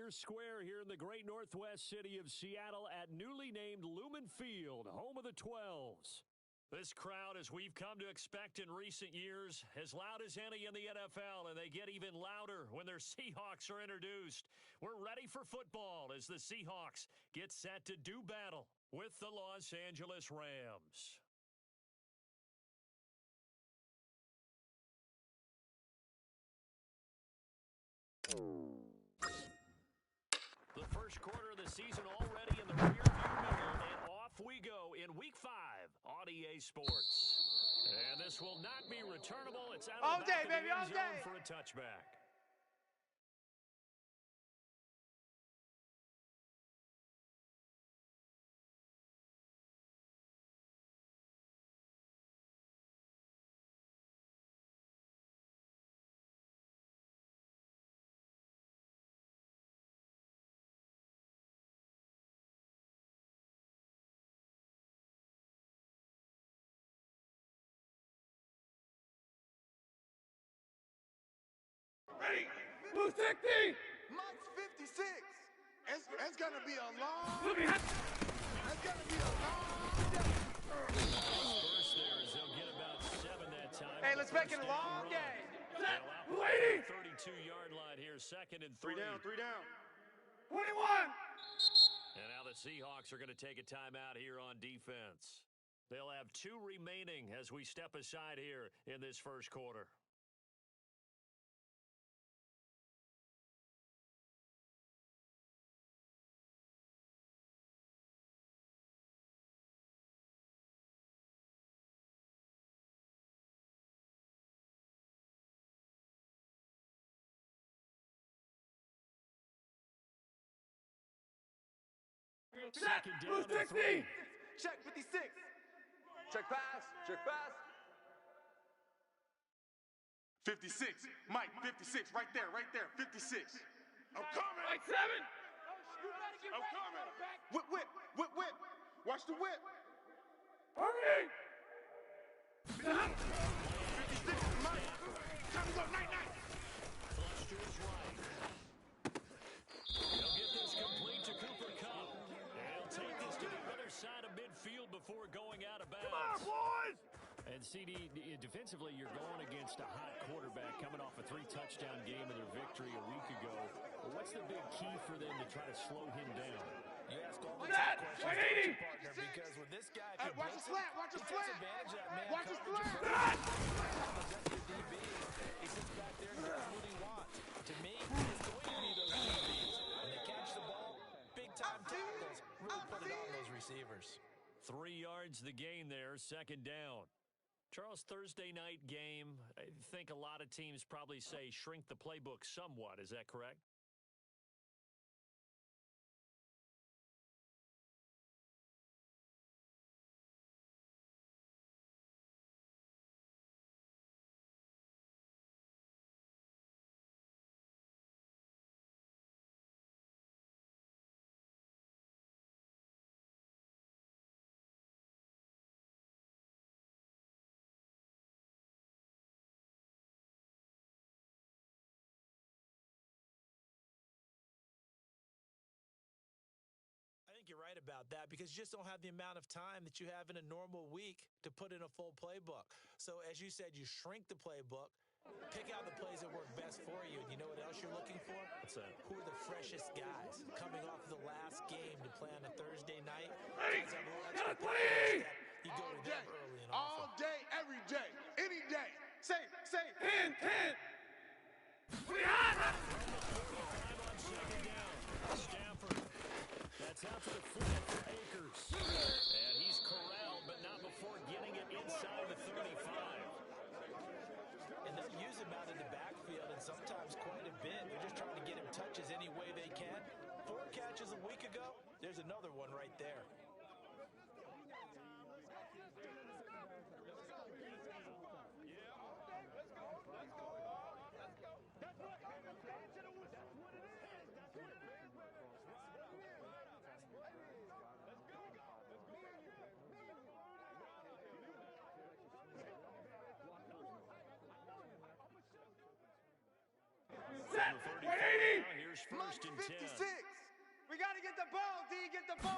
Center Square here in the great northwest city of Seattle at newly named Lumen Field, home of the 12s. This crowd, as we've come to expect in recent years, as loud as any in the NFL, and they get even louder when their Seahawks are introduced. We're ready for football as the Seahawks get set to do battle with the Los Angeles Rams. The first quarter of the season already in the rearview mirror, and off we go in Week 5 on EA Sports. And this will not be returnable. It's out of the back of the end zone for a touchback. Ready? Blue 60! Mike's 56. It's gonna be a long. Blue behind. It's gonna be a long day. First there is they'll get about 7 that time. Hey, let's make it a long day. Blue 80. 32-yard line here, second and 3. Three down. 21! And now the Seahawks are going to take a timeout here on defense. They'll have 2 remaining as we step aside here in this first quarter. Second down Blue and 60! 3. Check 56. Check pass. 56. Mike, 56. Right there. 56. I'm coming! Like 7! I'm coming. Whip. Watch the whip. Hurry! 56. Mike. Time to go. Night. Flush to his right. He'll get this complete to Cooper Kupp. And he'll take this to the other side of midfield before going out of bounds. Come on, boys! And CD, defensively, you're going against a hot quarterback coming off a 3-touchdown game in their victory a week ago. But what's the big key for them to try to slow him down? You ask all the That, tough questions to 180. your partner because with this guy, if Watch the slant. he takes advantage of that man Watch the coverage slant. approach. The DB, he sits back there and does what he wants. To me, it's going to be those DBs. When they catch the ball, big-time tackles, really put it on those receivers. 3 yards the gain there, second down. Charles, Thursday night game, I think a lot of teams probably say shrink the playbook somewhat. Is that correct? I think you're right about that because you just don't have the amount of time that you have in a normal week to put in a full playbook. So as you said, you shrink the playbook, pick out the plays that work best for you. And you know what else you're looking for? What's that? Who are the freshest guys coming off the last game to play on a Thursday night? Ready? Guys have a little Got extra a 20! step. You go to them early and All often. day, every day, any day. Safe. 10! We hot! Stafford. That's out to the flat for Akers. And he's corralled, but not before getting it inside the 35. And they'll use him out in the backfield and sometimes quite a bit. They're just trying to get him touches any way they can. 4 catches a week ago. There's another one right there. Set! 180! Here's first and 10. 56. We got to get the ball, D. Get the ball.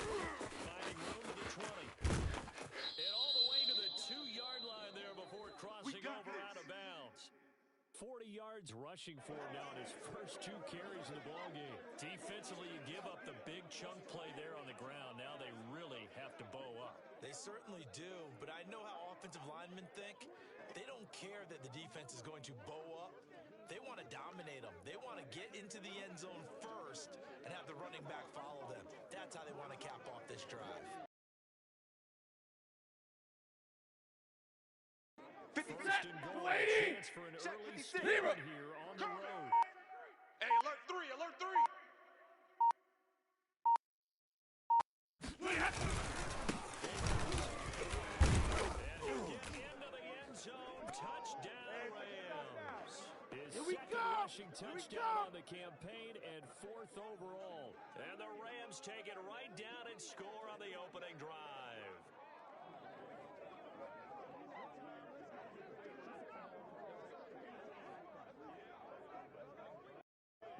Finding room to the 20. And all the way to the 2-yard line there before crossing over out of bounds. 40 yards rushing for him now in his first 2 carries in the ballgame. Defensively, you give up the big chunk play there on the ground. Now they really have to bow up. They certainly do, but I know how offensive linemen think. They don't care that the defense is going to bow up. They want to dominate them. They want to get into the end zone first and have the running back follow them. That's how they want to cap off this drive. 50 First and goal, a chance for an early start here on the road. Hey, alert 3, alert 3. And he'll get into the end zone. Touchdown, Rams. His second rushing touchdown on the campaign and 4th overall. And the Rams take it right down and score on the opening drive.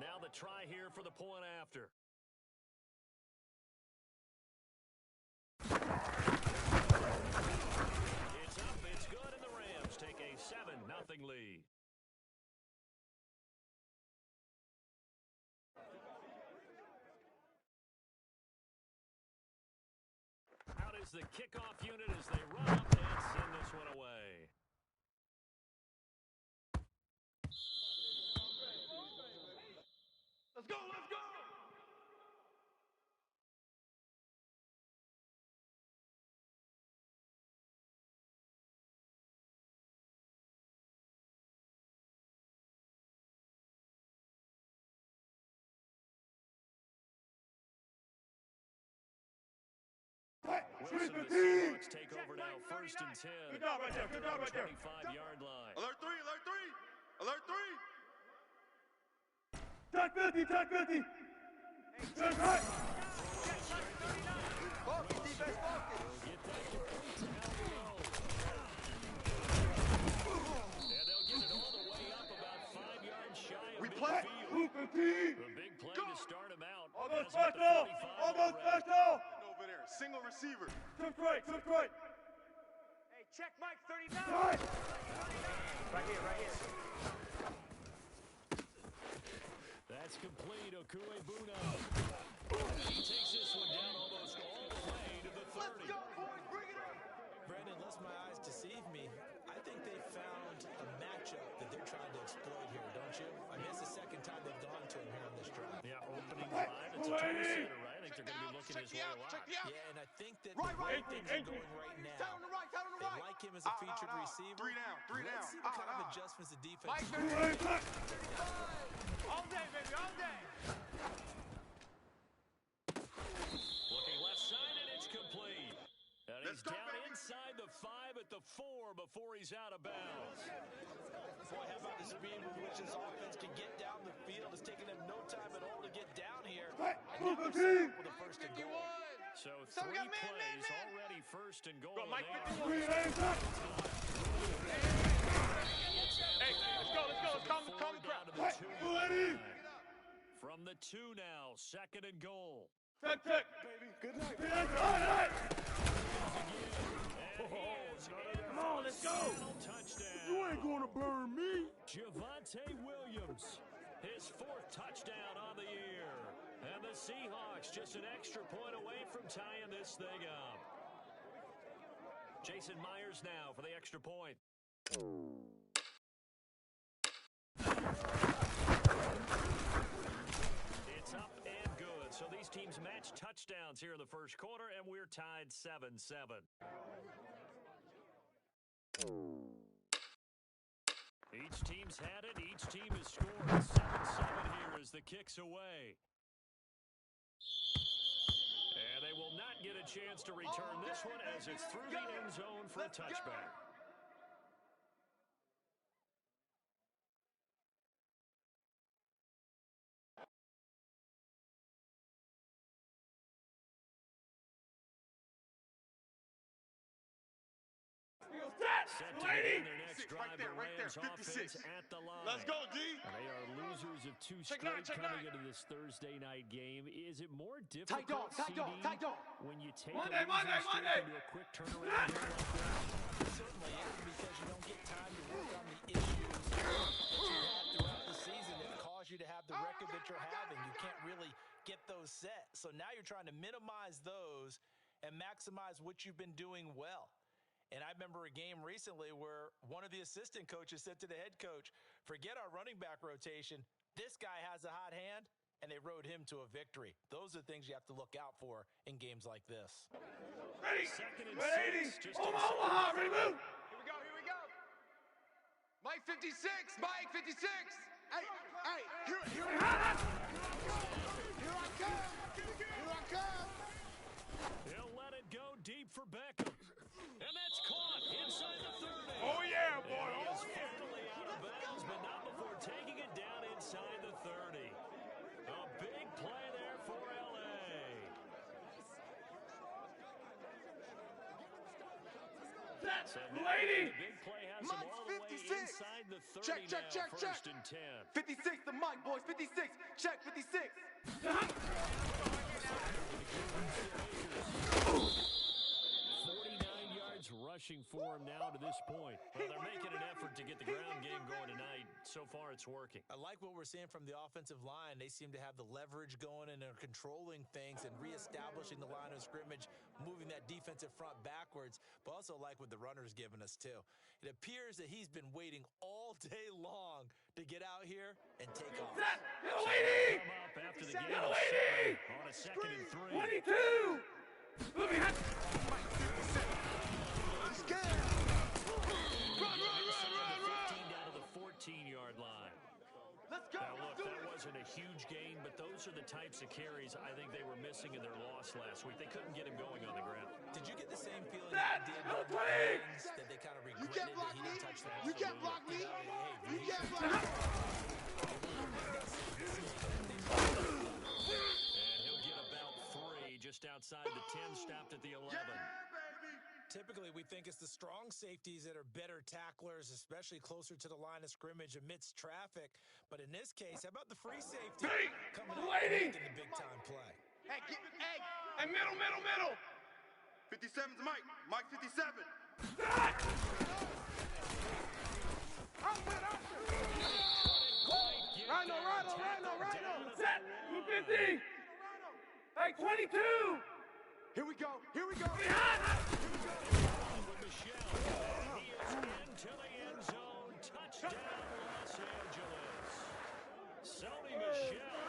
Now the try here for the point after. It's up, it's good, and the Rams take a 7-0 lead. Out is the kickoff unit as they run up and send this one away. Let's go, let's go. Wilson, the Seahawks take over now, first and 10. Good job right there, good job right there. 25-yard line. Alert 3, alert 3. Alert 3. Touch 50, touch 50. Touch right. Focus, defense, focus. Get that complete to Alvarado. And they'll get it all the way up about 5 yards shy of We play. midfield. The big play to start him out. Almost has him at the special, 45 almost already. special. Over there, single receiver. Took right, took right. Hey, check Mike 39. Right. Right here, right here. That's complete. Okue Buna. He takes this one down almost all the way to the 30. Let's go, boys, bring it up. Brandon, lest my eyes deceive me, I think they found a matchup that they're trying to exploit here, don't you? I mean, it's the second time they've gone to him here on this drive. Yeah, opening drive. It's a two-seater, right? I think they're going to be looking his way a lot. Yeah, and I think that Right, the way right. things are going right now, Down on the right, down on the they right. like him as a featured receiver. 3 down, 3 down. Let's see what kind of adjustments the defense Mike, makes. All day, baby, all day. Looking left side, and it's complete. And he's Let's go, down baby. inside the 5 at the 4 before he's out of bounds. Boy, how about the speed with which this offense can get down the field? It's taking them no time at all to get down here. And now they're set up with a first and goal. So So we 3 got man, plays man. already first and goal. Go, Mike, and 51. they are Hey, let's go, let's calm the forward crowd. down to the 2 Ready? From the 2 now, second and goal. Check, check. Good night. All right. Come on, let's go. Touchdown. You ain't gonna burn me. Javonte Williams, his 4th touchdown on the year. And the Seahawks just an extra point away from tying this thing up. Jason Myers now for the extra point. It's up and good. So these teams match touchdowns here in the first quarter, and we're tied 7-7. Each team's had it. Each team has scored. 7-7 here as the kick's away. And they will not get a chance to return this one as it's through the end zone for a touchback. Set. Set to begin their next drive, the right there, Rams 56. offense at the line. Let's go, D. They are losers of two Check straight nine, check coming nine. into this Thursday night game. Is it more Tight difficult, dog, tight CD, dog, tight dog. when you take Monday, a losing streak Monday. into a quick turnaround here like that? Certainly is, because you don't get time to work on the issues that you had throughout the season that cause you to have the record that you're having. You can't really get those set. So now you're trying to minimize those and maximize what you've been doing well. And I remember a game recently where one of the assistant coaches said to the head coach, forget our running back rotation. This guy has a hot hand, and they rode him to a victory. Those are things you have to look out for in games like this. Ready. Second and 180. six, just Omaha, ready, move. Here we go, here we go. Mike 56, Mike 56. Hey, here I come. Here I come. He'll let it go deep for Beckham. And that's caught inside the 30. Oh, yeah, boy. And he is Oh, yeah. finally out of bounds, but not before taking it down inside the 30. A big play there for L.A. So now Lady. the big play has him Mike's all the way 56. inside the 30 Check, check, now, check, check. first and 10. 56 to Mike, boys. 56. Check 56. 49 yards rushing for him now to this point. Well, they're making an effort to get the ground game going tonight. So far, it's working. I like what we're seeing from the offensive line. They seem to have the leverage going and are controlling things and reestablishing the line of scrimmage, moving that defensive front backwards, but also like what the runner's given us too. It appears that he's been waiting all day long to get out here and take off. Lady. Come up after the game Settle, is lady. set on a second and 3. 22. Moving hot. Let's go. Run. Down to the 14-yard line. Let's go. Now, look, that wasn't a huge gain, but those are the types of carries I think they were missing in their loss last week. They couldn't get him going on the ground. Did you get the same feeling that you did with the Lions, that they kind of You regretted can't that block he me. didn't touch that? You can't block me. You can't block me. And he'll get about 3 just outside the 10, stopped at the 11. Typically, we think it's the strong safeties that are better tacklers, especially closer to the line of scrimmage amidst traffic. But in this case, how about the free safety coming out and making the big-time play? Hey, hey. Hey, middle. 57 to Mike. Mike 57. Rhino. Set. 250. Hey, 22. Here we go. With Michelle. He is into the end zone. Touchdown, Los Angeles. Sony Michel,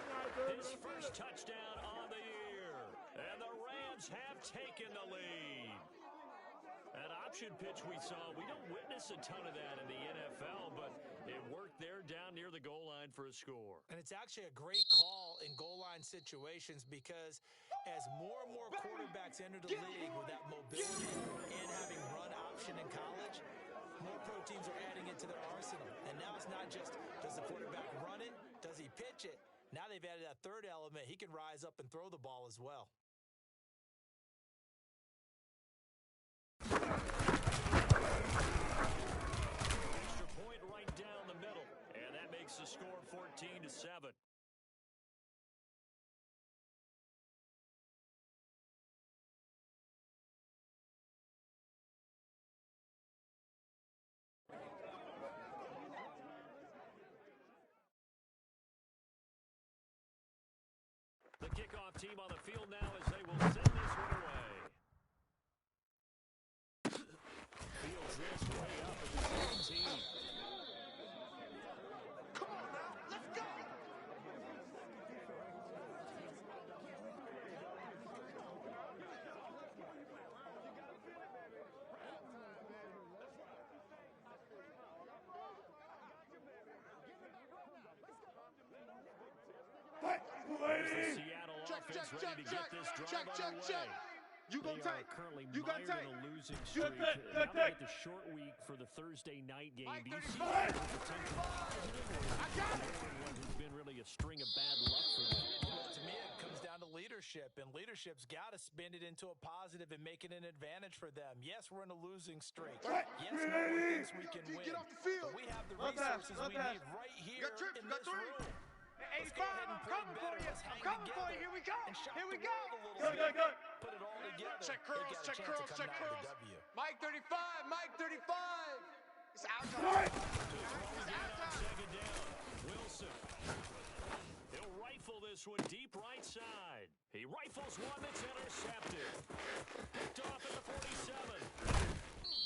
his first touchdown on the year. And the Rams have taken the lead. That option pitch we saw, we don't witness a ton of that in the NFL, but it worked there down near the goal line for a score. And it's actually a great call in goal line situations because as more and more quarterbacks enter the league with that mobility and having run option in college, more pro teams are adding it to their arsenal. And now it's not just, does the quarterback run it? Does he pitch it? Now they've added that third element. He can rise up and throw the ball as well. Extra point right down the middle, and that makes the score 14-7. The kickoff team on the field now as they will send this one away. Fields this way up at the 17. Come on now. Let's go. There's the Seattle Check, offense check, ready to check, get this drive check, check, underway. check. You They gon' are take. currently You gon' mired take. in a losing streak. take, Now take. with the short week for the Thursday night game, Mike do you see 35. that as a potential positive, or is it one who's been really a string of bad luck for them? Well, to me, it comes down to leadership, and leadership's got to spin it into a positive and make it an advantage for them. Yes, we're in a losing streak. Yes, no one thinks we can win. Get off the field. But we have the resources we need right here in this room. Let's go ahead and play better. Let's hang together. Here we go. And shock the world a little bit. Good. Put it all together. Check curls, check curls, check curls. Mike 35, Mike 35. It's out time. Second down. Wilson. He'll rifle this one deep right side. He rifles one that's intercepted. Picked off at the 47.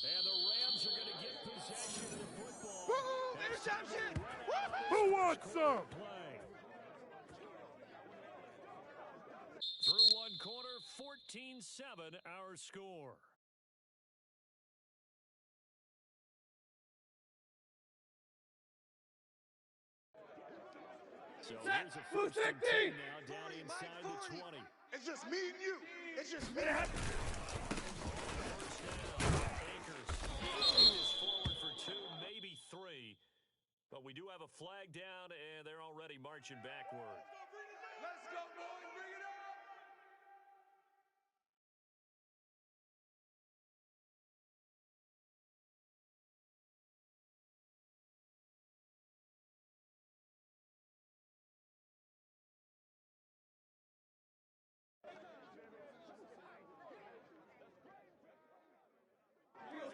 And the Rams are going to get possession of the football. Woohoo! Interception! Who wants some? Play. Through one quarter, 14-7 our score. So here's a first and 10 now down inside the 20. It's just me and you. It's just me. First down. Akers is forward for 2, maybe 3. But we do have a flag down, and they're already marching backward. Let's go, boys. Bring it up.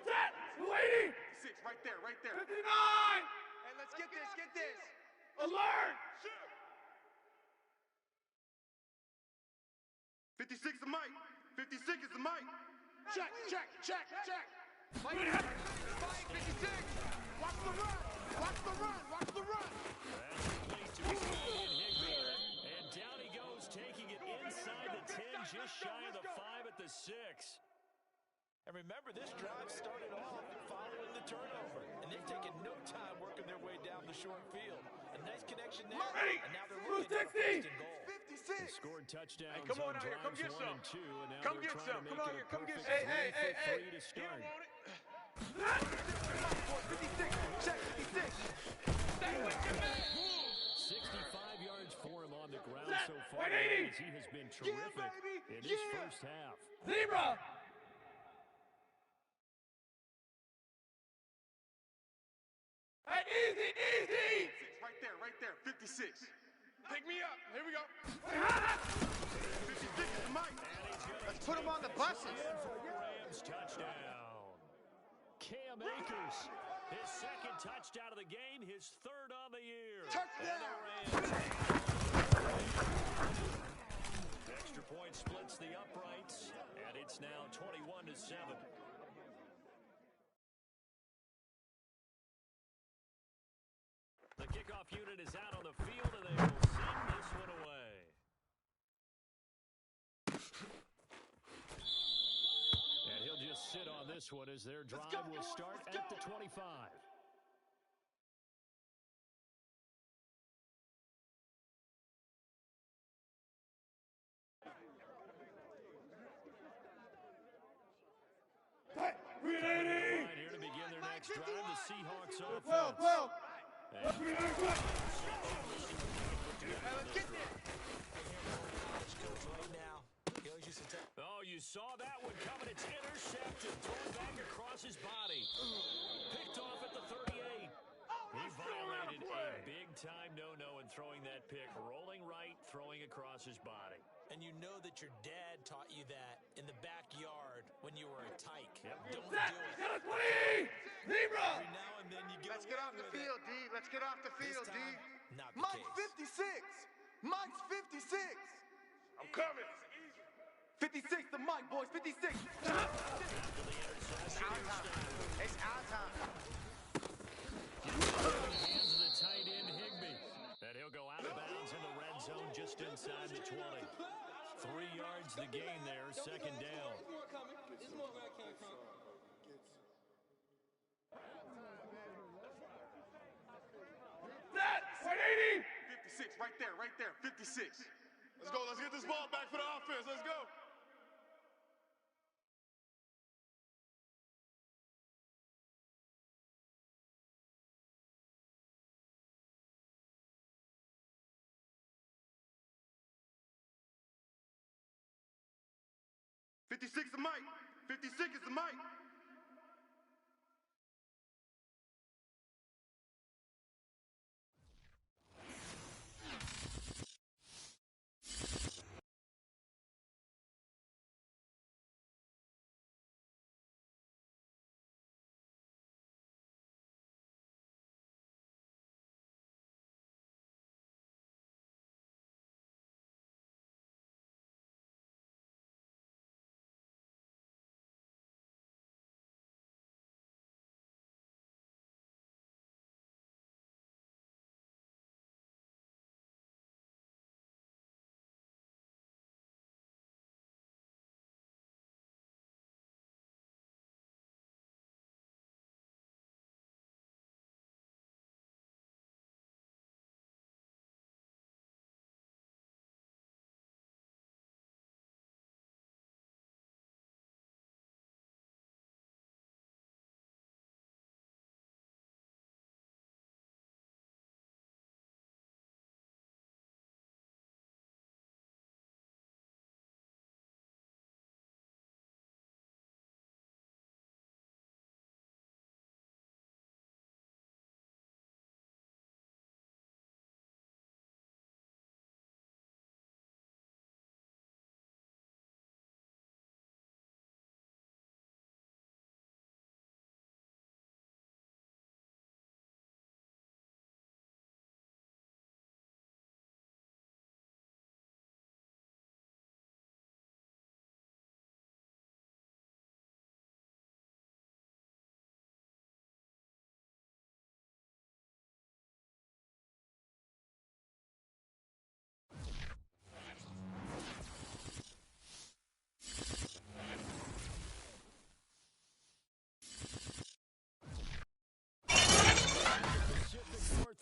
Set. 280. 6, right there, right there. 59. Hey, let's get this, get this. Alert. 56 is Mike. 56 is the Mike. Check. Mike 56. Watch the run. That's complete to Ian Higbee. And down he goes, taking it inside the 10, just shy of the 5 at the 6. And remember, this drive started off following the turnover, and they've taken no time working their way down the short field. A nice connection there, Ready. and now they're looking at 60. first and goal. 56. Scored touchdowns Hey, come on on out here. Come drives get 1 some. and 2, and now Come they're get trying some. to Come make on it a here. Come get perfect some. 3 for 3 to He start. don't want it. 56. Check 56. Stay with your man. 65 yards for him on the ground Set. so far, 180. as he has been terrific baby. in this Yeah. first half. Zebra. Hey, easy. 6, right there. 56. Pick me up. Here we go. 56 is the Mike. Let's put him on the buses. Rams touchdown. Cam Akers, his second touchdown of the game, his third on the year. Touchdown. And the Rams. Extra point splits the uprights, and it's now 21-7. The kickoff unit is out on the field, and they will send this one away. And he'll just sit on this one as their drive will start at the 25. Hey, 380. Right here to begin their next drive, the Seahawks offense. Well. And Hey, let's get this. Coach right now, he always used to tell oh, you saw that one coming. It's intercepted, thrown back across his body. Picked off at the 38. He violated a big-time no-no in throwing that pick. Rolling right, throwing across his body. and you know that your dad taught you that in the backyard when you were a tyke. Yep. Don't Set. do it. 20. Zebra. Every now and then you get Let's get away off the with it. field, D. Let's get off the This field, D. time, not the Mike case. 56. Mike's 56. I'm coming. 56 to Mike, boys. 56. It's our time. It's our time. Hands of the tight end, Higbee. And he'll go out of bounds in the red zone just inside the 20. 3 yards the gain there, second down. Set. 180. 56, right there. 56. Let's go. Let's get this ball back for the offense. Let's go. 56 is Mike. 56 is Mike.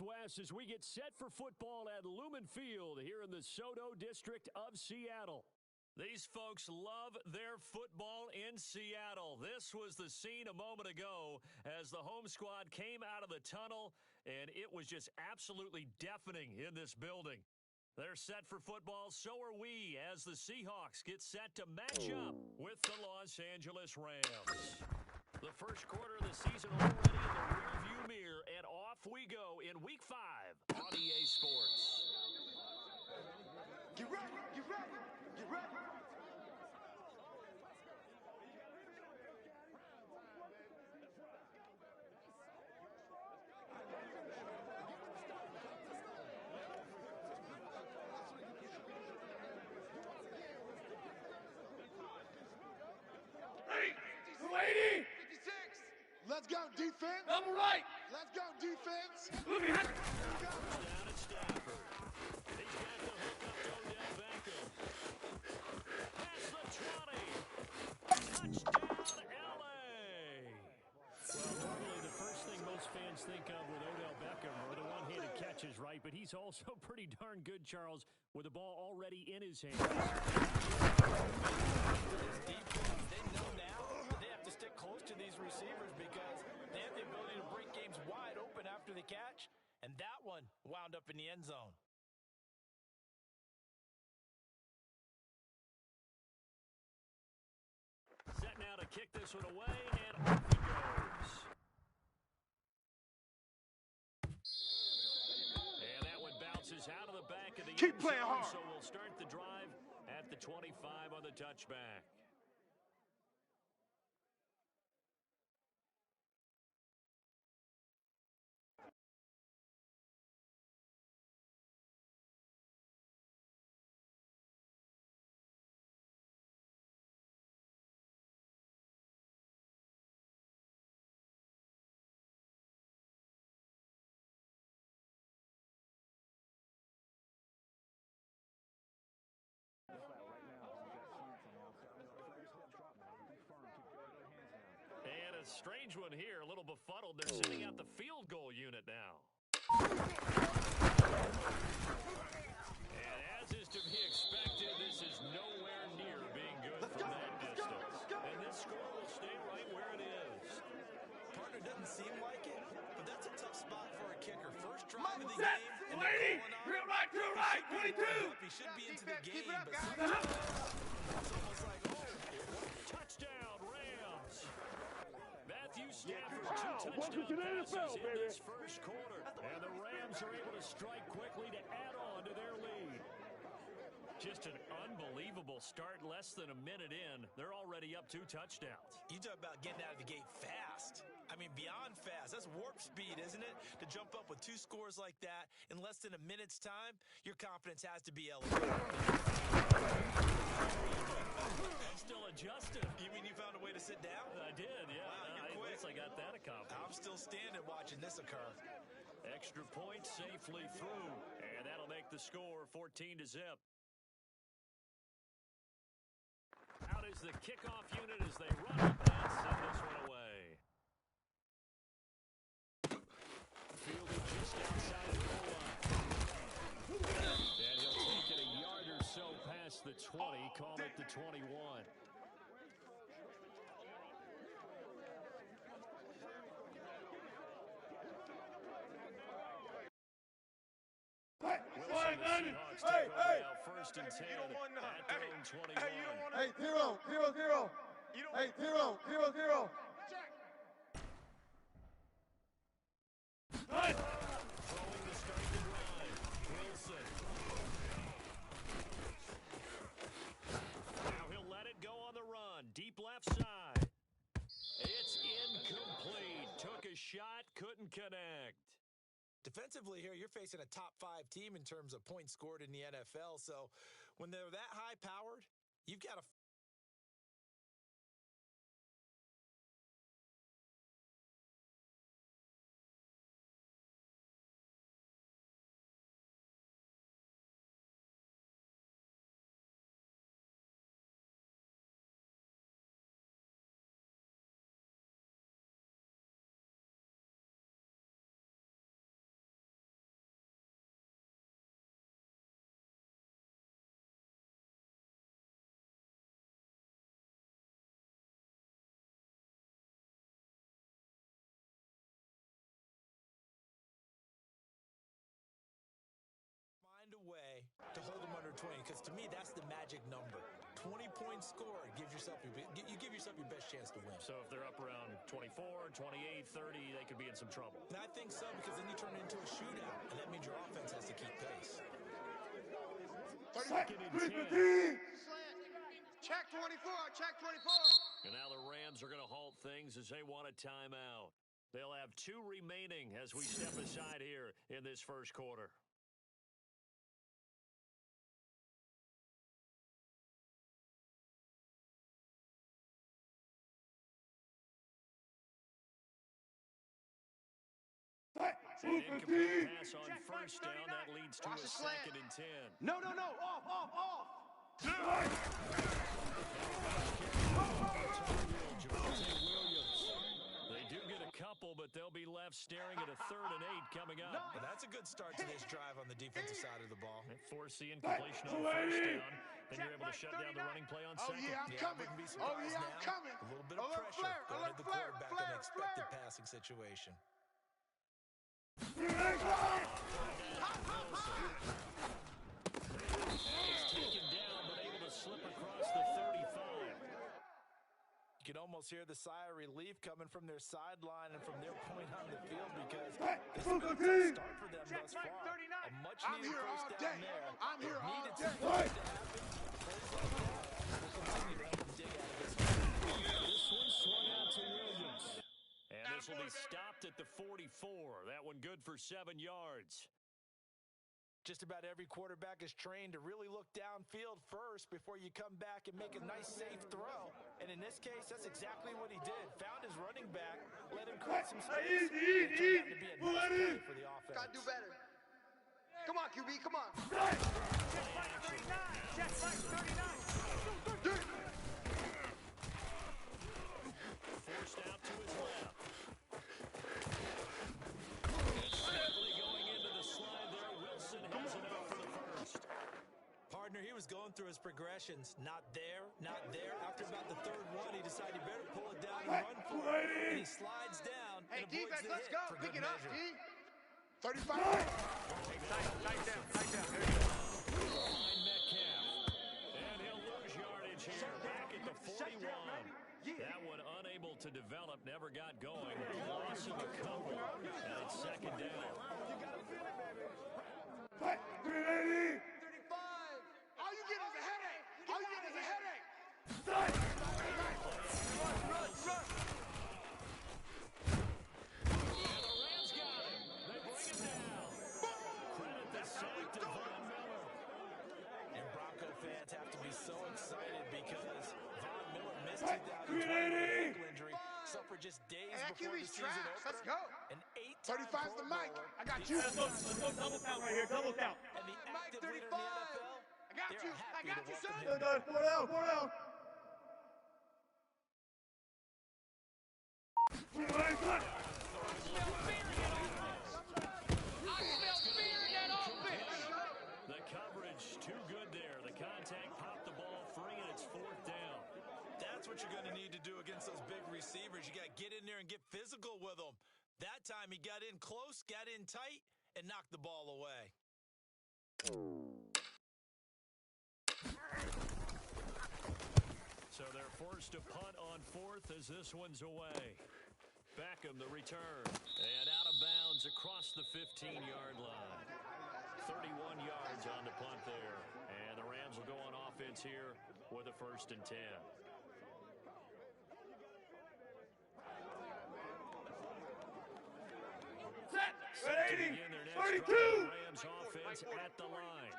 Northwest as we get set for football at Lumen Field here in the SoDo district of Seattle. These folks love their football in Seattle. This was the scene a moment ago as the home squad came out of the tunnel, and it was just absolutely deafening in this building. They're set for football, so are we, as the Seahawks get set to match up with the Los Angeles Rams. The first quarter of the season already in the rearview mirror, and off we go in Week 5 on EA Sports. Get ready, get ready, get ready. Let's go, defense. Double right. Let's go, defense. Look at Down at Stafford. He's got the hook up to Odell Beckham. Past the 20. Touchdown, L.A. Well, normally the first thing most fans think of with Odell Beckham are the one-handed catches, right? But he's also pretty darn good, Charles, with the ball already in his hands. They know now they have to stick close to these receivers because they have the ability to break games wide open after the catch, and that one wound up in the end zone. Set now to kick this one away, and off he goes. And that one bounces out of the back of the Keep end playing zone, hard. so we'll start the drive at the 25 on the touchback. And a strange one here, a little befuddled. They're sending out the field goal unit now. And as is to be expected, this is nowhere near being good from that distance. And this score will stay right where it is. Partner doesn't seem like it, but that's a tough spot for a kicker. First drive of the game, and they're going on. Drill right, 22. He should be into the game, but sometimes it's almost like, oh, what touchdown passes in this first quarter. And the Rams are able to strike quickly to add on to their lead. Just an unbelievable start. Less than a minute in, they're already up 2 touchdowns. You talk about getting out of the gate fast. I mean, beyond fast. That's warp speed, isn't it? To jump up with 2 scores like that in less than a minute's time, your confidence has to be elevated. I'm still adjusting. You mean you found a way to sit down? I did, yeah. Wow, you're quick. At least I got that accomplished. I'm still standing watching this occur. Extra point safely through, and that'll make the score 14-0. Out is the kickoff unit as they run up and send this one away. Fielded just outside the goal line. And he'll take it a yard or so past the 20, call it the 21. First and 10 at their own 21. Hey, 0, 0, 0. Hey, 0, 0, 0. Throwing to start the drive. Wilson. Now he'll let it go on the run. Deep left side. It's incomplete. Took a shot, couldn't connect. Defensively here, you're facing a top 5 team in terms of points scored in the NFL. So when they're that high-powered, you've got to way to hold them under 20, because to me that's the magic number. 20 points scored gives yourself you give yourself your best chance to win. So if they're up around 24, 28, 30, they could be in some trouble. And I think so, because then you turn it into a shootout, and that means your offense has to keep pace. 2nd and 10. Check 24, check 24. And now the Rams are going to halt things as they want a timeout. They'll have 2 remaining as we step aside here in this first quarter. An incomplete pass on first down. That leads to a 2nd and 10. No, no, no. Off, off, off. They do get a couple, but they'll be left staring at a 3rd and 8 coming up. But that's a good start to this drive on the defensive side of the ball. They force the incompletion on first down. Then you're able to shut down the running play on 2nd. Oh, yeah, I'm coming. Oh, yeah, I'm coming. A little bit of pressure going to the quarterback in an expected passing situation. Taken down, but able to slip across the 35. You can almost hear the sigh of relief coming from their sideline and from their point on the field, because this is a good start for them thus far. A much-needed first down there. I'm here all day. Plays like that will continue to help them dig out of this one. This one swung out to Williams. And this will be stopped at the 44. That one good for 7 yards. Just about every quarterback is trained to really look downfield first before you come back and make a nice, safe throw. And in this case, that's exactly what he did. Found his running back, let him create some space, and it turned out to be a nice play for the offense. Gotta do better. Come on, QB, come on. Jet flight 39. Jet flight 39. Forced out to his left. And safely going into the slide there. Wilson has it out for the first. Partner, he was going through his progressions. Not there, not there. After about the 3rd one, he decided he better pull it down and run for it. And he slides down Hey, and avoids defense, the let's hit go. for Pick good it up, measure. D. 35. Tight down. There you go. Behind Metcalf. And he'll lose yardage here. Back at the 41. That one unable to develop, never got going. Loss of a couple, and it's second down. What? 380! 35! All you get is a headache! All you get is a headache! Run! Run! And the Rams got him. They bring him down. Credit the sack to Von Miller. And Bronco fans have to be so excited because Von Miller missed 2020 ankle injury, suffered just days before the season opener. Let's go. An 8-time 35's the Pro mic. Bowler, I got you. Let's go double count right here. Double count. and the Mike active leader in 35. the NFL. I got They're you. happy I got to you, welcome son. him back. 4 down. 4 down. The coverage too good there. The contact popped the ball free, and it's fourth down. That's what you're going to need to do against those big receivers. You got to get in there and get physical with them. That time he got in close, got in tight, and knocked the ball away. So they're forced to punt on fourth as this one's away. Beckham, the return. And out of bounds across the 15-yard line. 31 yards on the punt there. And the Rams will go on offense here with a 1st and 10. Set. Set to begin their next 32. drive, the Rams offense at the line.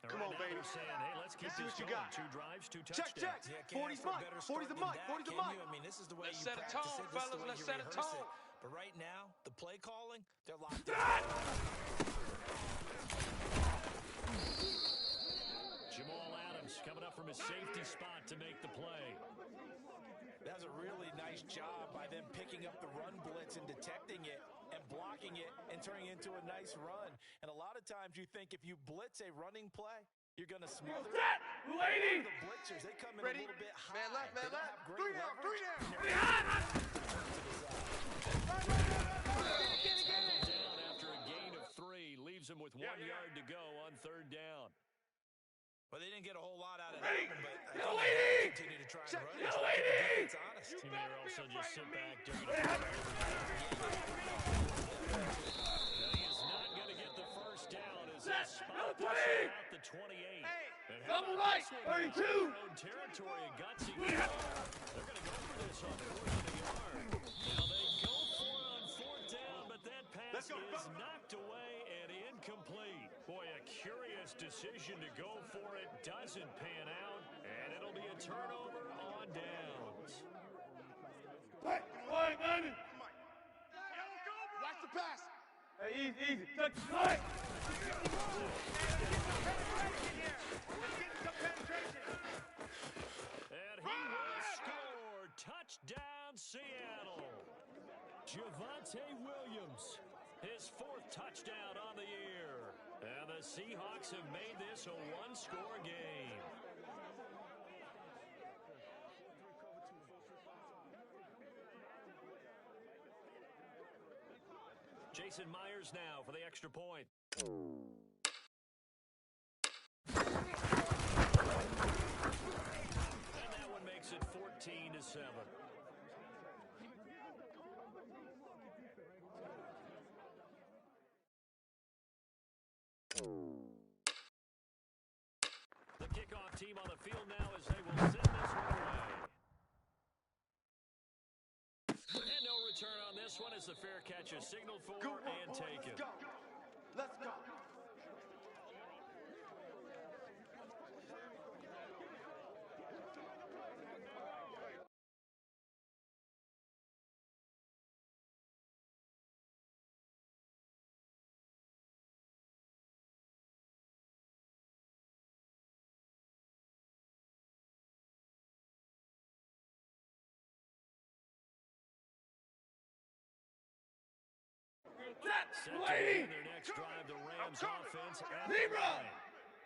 And Come on, now baby. they're saying, hey, let's keep Let's see this what you going. got. 2 drives, 2 Check, touchdowns. check. Yeah, can't 40's ask for a mine. better 40's start the than mic. that, 40's the can mic. you? I mean, this is the way Let's you set a practice tone, it. This is fellas. the way Let's you set a rehearse tone. it. But right now, the play calling, they're locked in. Jamal Adams coming up from his safety spot to make the play. That was a really nice job by them picking up the run blitz and detecting it and blocking it and turning it into a nice run. And a lot of times you think if you blitz a running play, you're going to smother it. Set. Lady. The blitzers, they come in Ready? a little bit high. Man left, man They don't left. have great 3 down, 3 leverage. down. Down after a gain of 3. Leaves him with 1 yard to go on 3rd down. Well, they didn't get a whole lot out of that one, but I think they continue to try and run it. So keep the defense honest. He may also just sit back during the He is not going to get the 1st down as they spot this one out the 28. And Double right. 32. Own territory and Gutsy. They're going to go for this on 4th and a yard. Now they go for it on 4th down, but that pass is knocked away and incomplete. Boy, a curious decision to go for it. Doesn't pan out, and it'll be a turnover on downs. Watch Watch the pass. Hey, easy. Touch the right. And he will score. Touchdown, Seattle. Javonte Williams, his 4th touchdown on the year. And the Seahawks have made this a 1-score game. Jason Myers now for the extra point. And that one makes it 14-7. The kickoff team on the field now as they will send this one away. And no return on this one as the fair catch is signaled for and taken. Let's go. Let's go. Set to begin their next drive, the Rams offense at the line.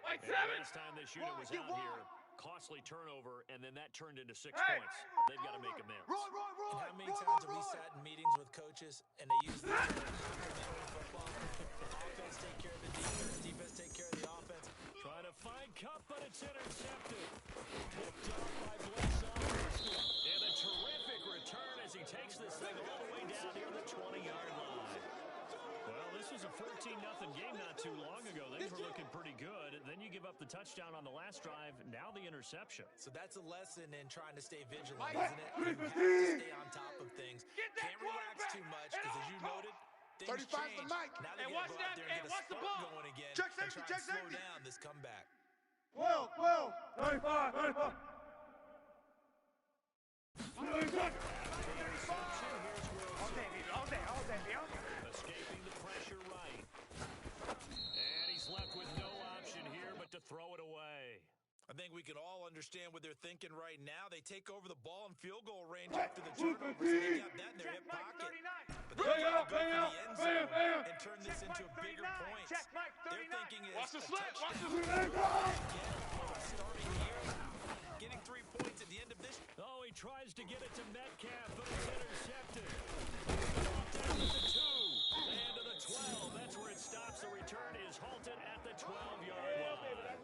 White And 7. last time this unit was Get out here, wide. costly turnover, and then that turned into 6 Hey. points. They've got to make amends. Roy. And how many times have we sat in meetings with coaches and they use this term complementary football? Offense take care of the defense, defense take care of the offense. Trying to find Cup, but it's intercepted. Picked off by Bledsoe. And a terrific return as a 14-0 game not too long ago. Things were looking pretty good. Then you give up the touchdown on the last drive. Now the interception. So that's a lesson in trying to stay vigilant, isn't it? You have to stay on top of things. Can't relax too much because, as you noted, things 35's the change. mic. Now they Hey, got watch to go out that. there Hey, and get a watch the spark ball. going again Check and safety, try check and slow safety. down this comeback. 12, 95, 95. Escaping the pressure right. And he's left with no option here but to throw it away. I think we can all understand what they're thinking right now. They take over the ball in field goal range after the turnover, so they got that in their hip pocket. But they got to go for the end zone and turn this into a bigger point. Their thinking is Watch the a slant. Watch the touchdown. Starting here, getting 3 points at the end of this. Oh, he tries to get it to Metcalf, but it's intercepted. Brought down to the 2 and to the 12. That's where it stops. The return is halted at the 12-yard line.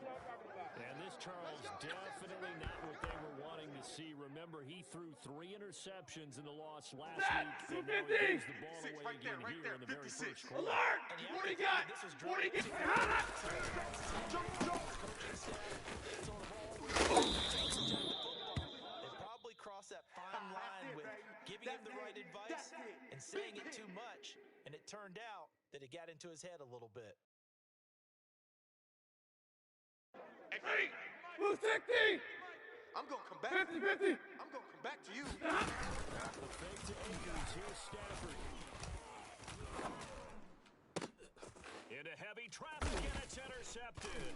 And this, Charles, definitely not what they were wanting to see. Remember, he threw 3 interceptions in the loss last week. And now he gives the ball away right there, again right here there, in the very 56. first quarter. Alert! And you What do have you to got? think this was What do you driving got? They probably crossed that fine line with giving him the right advice and saying it too much, and it turned out that it got into his head a little bit. Hey, who's 60? I'm going to come back. 50-50. I'm going to come back to you. The fake to Akers. Here's Stafford. Into heavy traffic, and it's intercepted.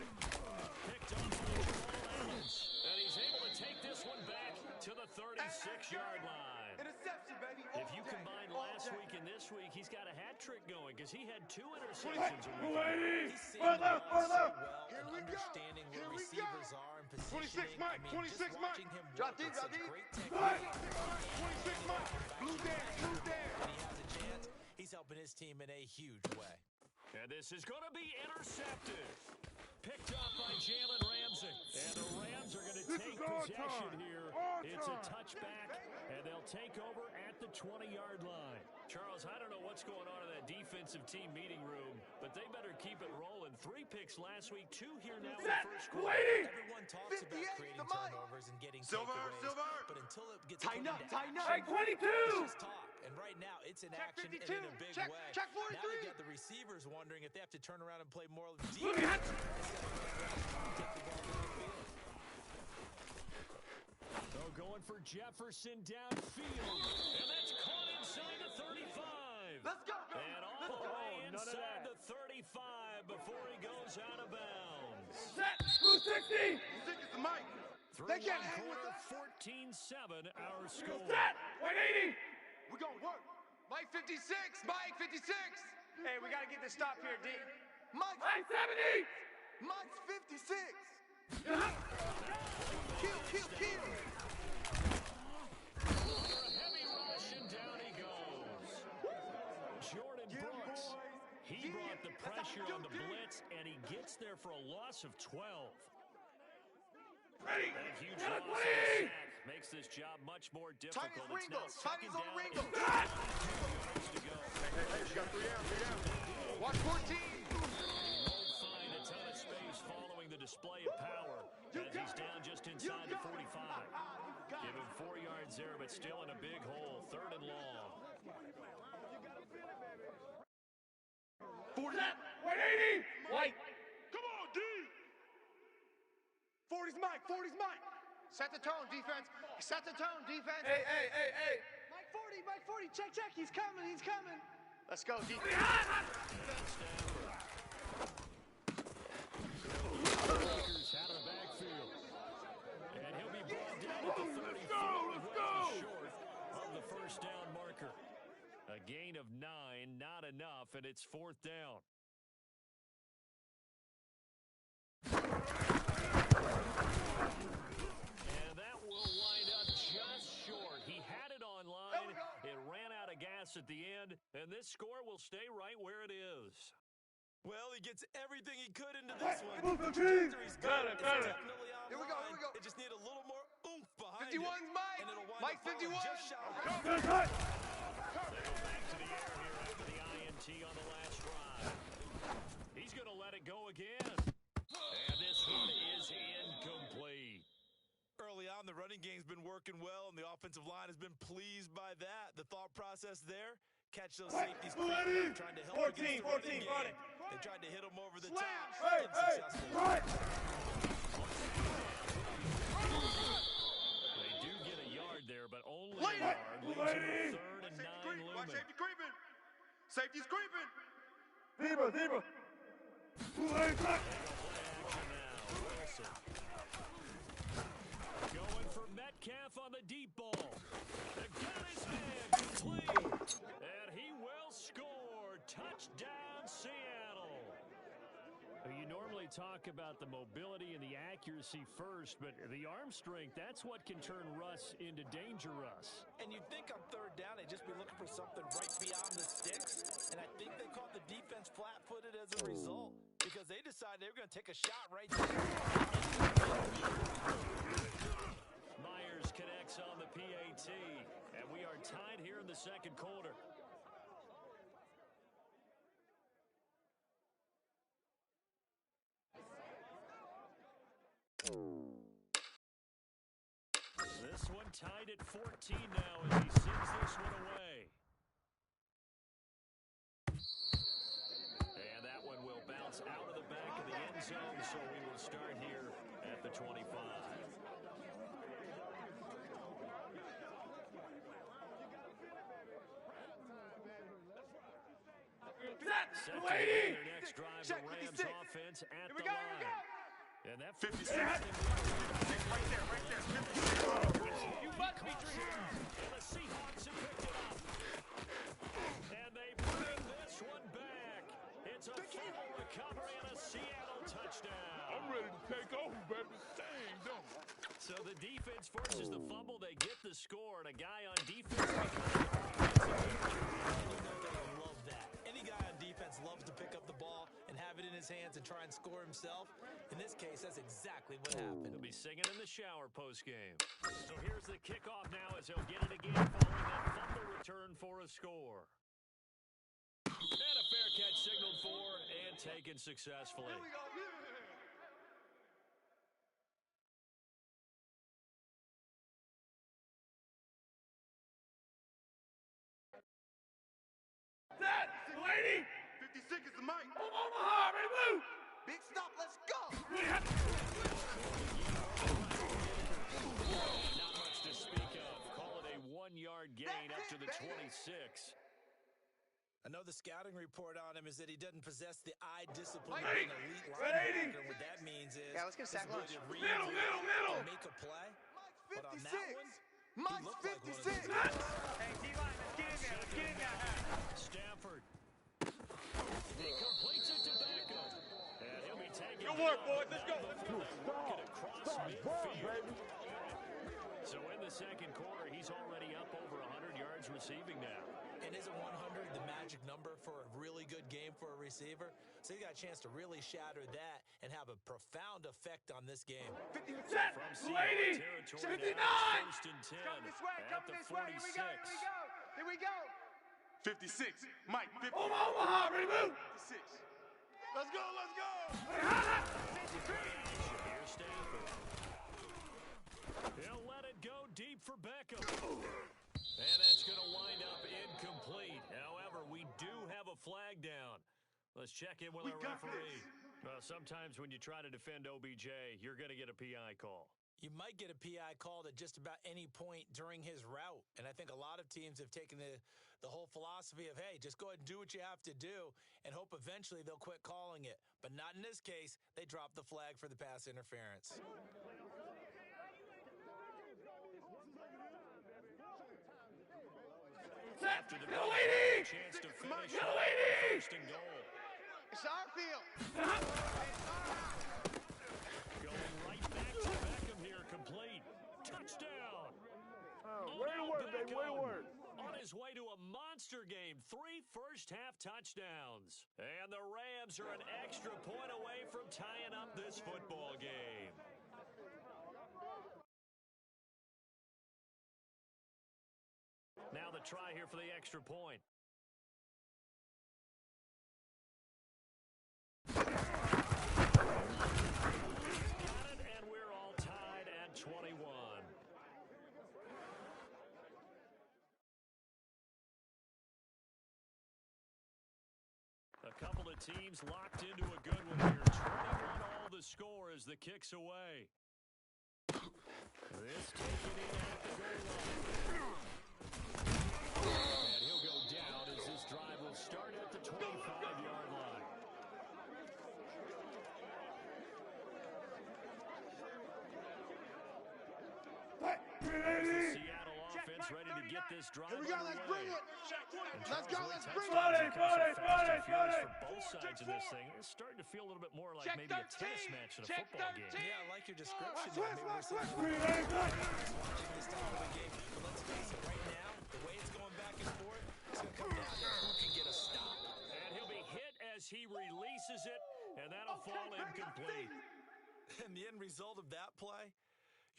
Picked off by Jamal Adams. And he's able to take this one back to the 36-yard line. Interception, baby. If you combine last week and this week, he's got a hat trick going because he had 2 interceptions a week ago. 280. He's seeing the ball so well Here and we go. understanding Here where we receivers go. are and 26 positioning. Mike, I mean, 26 just Mike. watching him Drop work deep, with drop such deep. great 26 technique. Mike. Blue dance, blue dance. When he has a chance, he's helping his team in a huge way. And this is going to be intercepted. Picked up by Jalen Ramsey. And the Rams are going to take possession here. It's a touchback, and they'll take over at the 20-yard line. Charles, I don't know what's going on in that defensive team meeting room, but they better keep it rolling. 3 picks last week, 2 here now in the first quarter. Everyone talks about 58, creating the mic. turnovers and getting Silver, takeaways, silver. but until it gets Tighten put up, into tighten up. Like action, 22. it's just talk. And right now, it's in Check action 52. and in a big Check- way. check Now 43. you got the receivers wondering if they have to turn around and play more deep. Look at that. So going for Jefferson downfield, and that's caught inside the 35. Let's go. And all the way none of inside that. the 35 before he goes out of bounds. Set. Who's 60? Stick is the mic. Through They can't one hang with quarter, us. 14-7 our score. Set. 180. We're going to work. Mike 56. Mike 56. Hey, we got to get this stop here, D. Mike. Like 70. Mike's 56. Uh-huh. Kill. For a heavy rush, and down he goes. Jordan Brooks. He brought the pressure on the blitz, and he gets there for a loss of 12. Ready. And a huge Got loss a on 20. the sack makes this job much more difficult. Titus It's now Ringo. second Titus on down the Ringo. and 2 yards to go. Hey, you got 3 down. Watch 14. Won't find a ton of space following the display of power as he's down just inside the 45. Give him 4 yards there, but still in a big hole. 3rd and long. 40. 180. White. Come on, D. 40's Mike. 40's Mike. Set the tone, defense. Set the tone, defense. Hey. Mike 40. Check. He's coming. Let's go, defense. Lakers out of the backfield. And he'll be brought down at the 34. Let's go. Short of the first down marker. A gain of 9, not enough, and it's 4th down. And that will wind up just short. He had it online. It ran out of gas at the end, and this score will stay right where it is. Well, he gets everything he could into this one. Move the Trajectory's team. good. Got it. It's definitely Here we go. online. It just need a little more oomph behind 51's it. Mike. And it'll wind Mike up falling 51. just shy of Good. They go back to the air here after the INT on the last drive. running game's been working well, and the offensive line has been pleased by that. The thought process there, catch those safeties quick, trying to help 14, against the running 14, game. They tried to hit them over the top. Hey, hey, right. They do get a yard there, but only a yard. Leaves them with 3rd and 9 Watch looming. safety creeping. Safety's creeping. Zebra. Wilson going for Metcalf on the deep ball. The gun is man, complete, and he will score. Touchdown, Seattle. You normally talk about the mobility and the accuracy first, but the arm strength, that's what can turn Russ into danger Russ. And you'd think on 3rd down, they'd just be looking for something right beyond the sticks. And I think they caught the defense flat-footed as a result because they decided they were going to take a shot right there. Myers connects on the PAT, and we are tied here in the second quarter. This one tied at 14 now as he sends this one away. And that one will bounce out of the back of the end zone, so we will start here at the 25. Set to begin their next drive, the Rams offense at the line. And that 56. Right there. 56. You must be dreaming. And the Seahawks have picked it up. And they bring this one back. It's a fumble recovery and a Seattle touchdown. I'm ready to take over, baby. Dang, don't. So the defense forces the fumble. They get the score, and a guy on defense. Love that. Any guy on defense loves to pick up the ball and have it in his hands and try and score himself. In this case, that's exactly what happened. He'll be singing in the shower postgame. So here's the kickoff now as he'll get it again following that fumble return for a score. And a fair catch signaled for and taken successfully. Here we go. That, lady. 56 is the mic. Omaha, ready, move. Big stop. Let's go. Not much to speak of. Call it a 1-yard gain up to the 26. Another scouting report on him is that he doesn't possess the eye discipline Hey, of an elite 180. linebacker. What that means is Yeah, let's get a sack his ability lunch. to read Middle. and make a play. But on that 56. one, Mike's looked like one of 56. those guys. Hey, D-line, let's get in there. Let's get in there. Stafford. He completes it to Beckham. And he'll be taking Good work, boys. Let's go. Working across midfield. So in the second quarter, he's already up over 100 yards receiving now. And isn't 100 the magic number for a really good game for a receiver? So he got a chance to really shatter that and have a profound effect on this game. Set, From Seattle lady. territory 59. now, it's 1st and 10 Come this way. at Come the this way. Here we go. 46. Here we go. 56. Mike, 50. Omaha, ready, move. 56. Let's go. Here's Stafford. He'll let it go deep for Beckham. And that's going to wind up incomplete. However, we do have a flag down. Let's check in with We our got referee. this. Well, sometimes when you try to defend OBJ, you're going to get a PI call. You might get a PI called at just about any point during his route. And I think a lot of teams have taken the whole philosophy of, hey, just go ahead and do what you have to do and hope eventually they'll quit calling it. But not in this case. They dropped the flag for the pass interference. After the Middle lady. chance to finish Middle lady. 1st and goal. It's our field. Going right back to Beckham here, complete. Touchdown. Way to work, baby. Way to work. On his way to a monster game, 3 first-half touchdowns. And the Rams are an extra point away from tying up this football game. Now the try here for the extra point. Got it, and we're all tied at 21. Teams locked into a good one here. 21 all the score as the kick's away. This taken in at the goal line. And he'll go down as this drive will start at the 25-yard line. Seattle offense ready to get this drive Here we go, let's bring it. Let's go, let's bring it. For both sides of this thing, it's starting to feel a little bit more like maybe a tennis match than a football game. Yeah, I like your description. Maybe we're watching this type of a game. But let's face it, right now, the way it's going back and forth, it's going to come down to who can get a stop. And he'll be hit as he releases it, and that'll fall incomplete. And the end result of that play,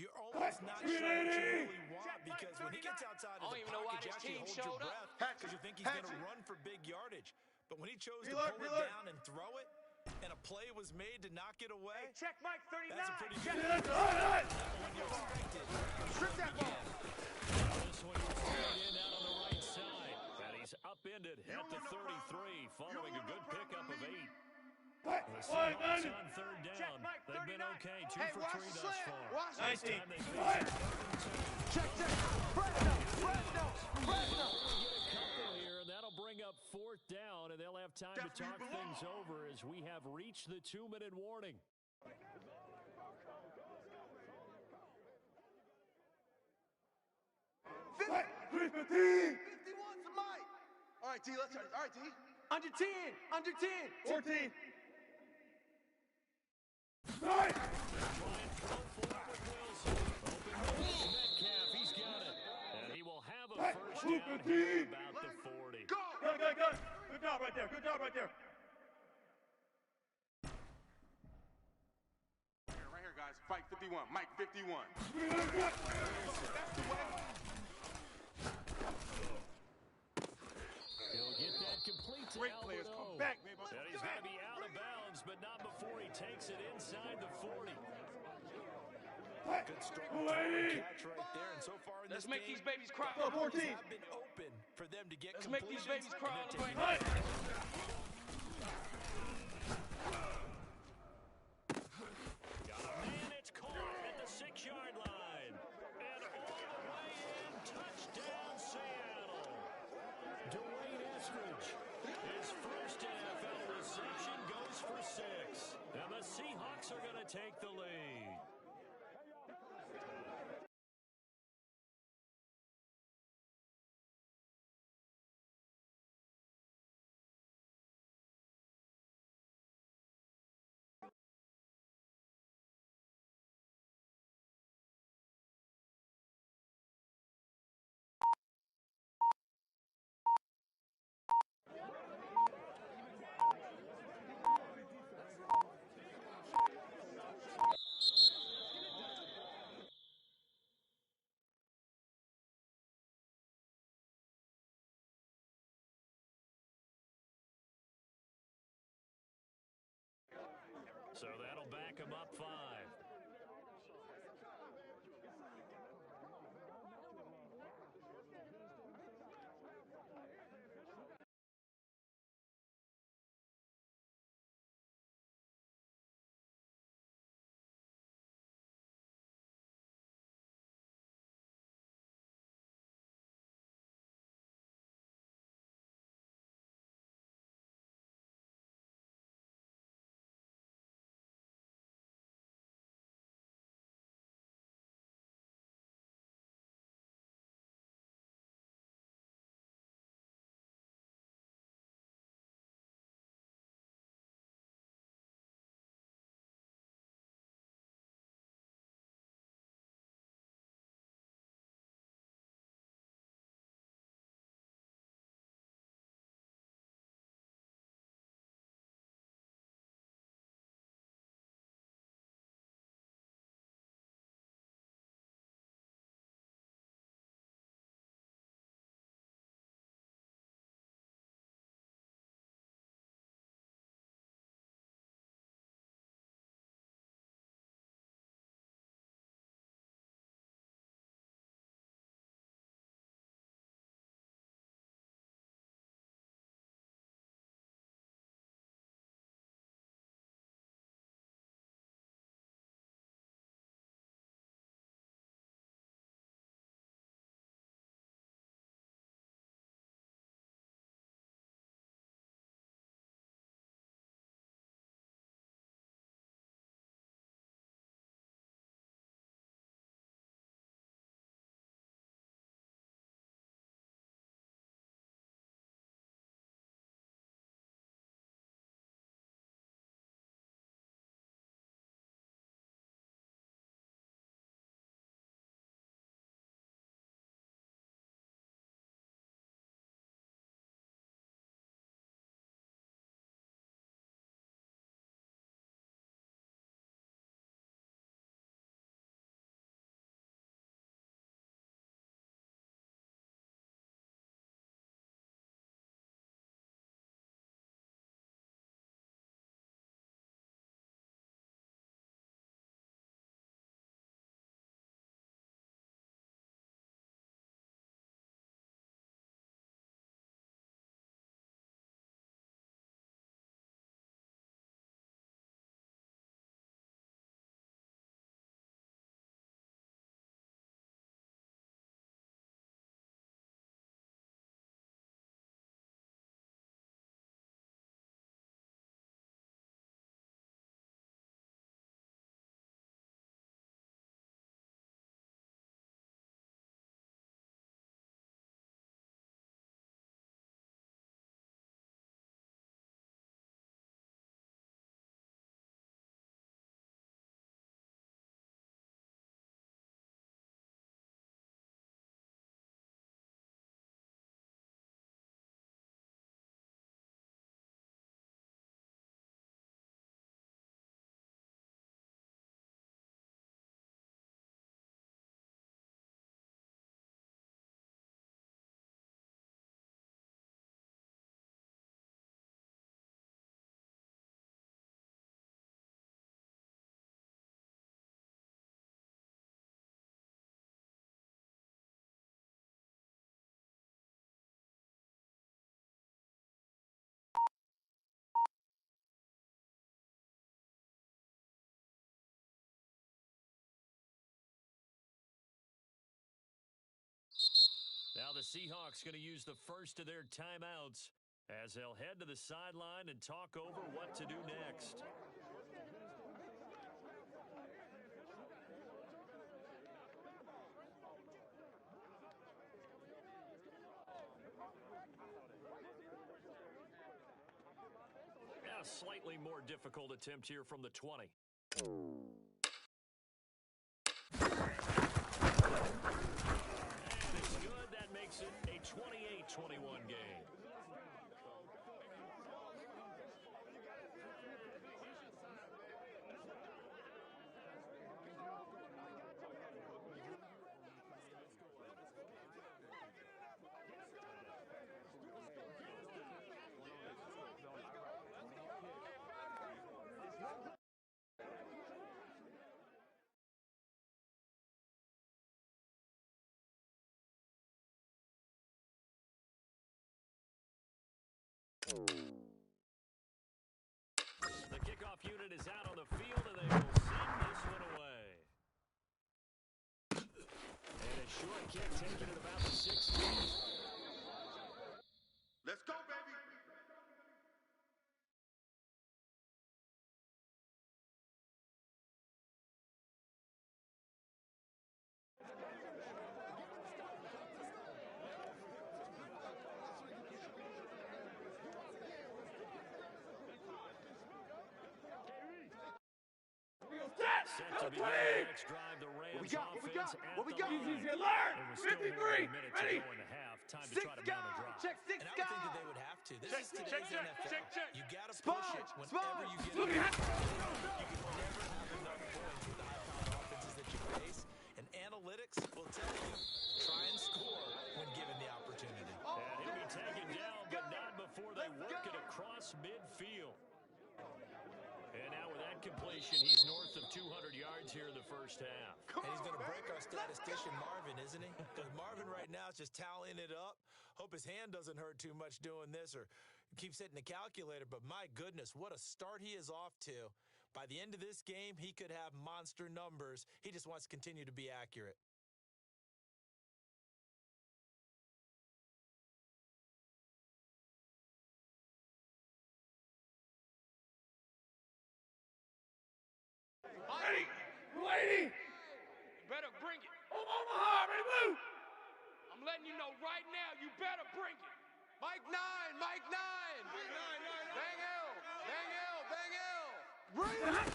you're almost not sure what you really want, because when he gets outside of the pocket, you actually hold your breath because you think he's going to run for big yardage. But when he chose to pull it down and throw it, and a play was made to knock it away, Check Mike 39. that's a pretty good when you expect it. Strip that ball. This one was straight in out on the right side. And he's upended at the 33, following a good pickup of 8. The Seahawks on third down. They've been okay, 2 for 3 thus far. Watch This it. time they face a 3rd and 2. Check. Fresno. Get a couple here, and that'll bring up 4th down, and they'll have time to talk things over as we have reached the 2-minute warning. 51 to Mike. All right, T, let's start. All right, T. Under 10. Under 10. 14. Trying to throw forward with Wilson. Open middle, Metcalf, he's got it. And he will have a first down here about the 40. Go. Good. Good job right there. Good job right there. Right here, guys. Fight 51. Mike 51. That's the way. He'll get that complete to Great players Alberto. come back, baby. And he's going to be out of bounds, but not before he takes it inside the 40. Good strong catch right there, and so far in Let's this make game, these babies cry. things have been open for them to get Let's make these babies completions, cry. and Let's they're make Got a man, it's caught at the 6-yard line. And all the way in, touchdown Seattle. Dwayne Eskridge, his first NFL reception goes for 6. And the Seahawks are going to take the lead. So that'll back him up 5. the Seahawks going to use the first of their timeouts as they'll head to the sideline and talk over what to do next. A slightly more difficult attempt here from the 20. And it's good. That makes it a 28-21 game. The kickoff unit is out on the field, and they will send this one away. And a short kick taken at about the 16. Let's go, baby. Set to begin the next drive, the Rams offense at the line. Easy, learn. It was still more than a minute to Ready? go in the half. Time to try to mount a drive. Check six And I would think that guys. they would have to. This Check, is today's check, check, NFL. check, check. You got to Spot, push it whenever spot. you get Look it. at You can never have enough points with the high-powered offenses that you face. And analytics will tell you, try and score when given the opportunity. And he'll be taken down, but not before they work it across midfield. And now with that completion, he's north of 200 yards here in the first half. And he's going to break our statistician Marvin, isn't he? Because Marvin right now is just tallying it up. Hope his hand doesn't hurt too much doing this or keeps hitting the calculator. But my goodness, what a start he is off to. By the end of this game, he could have monster numbers. He just wants to continue to be accurate. Ready? Lady. You better bring it. Omaha, ready, move. I'm letting you know right now, you better bring it. Mike 9, Mike 9. Bang L, bang L, bang L. Bring it.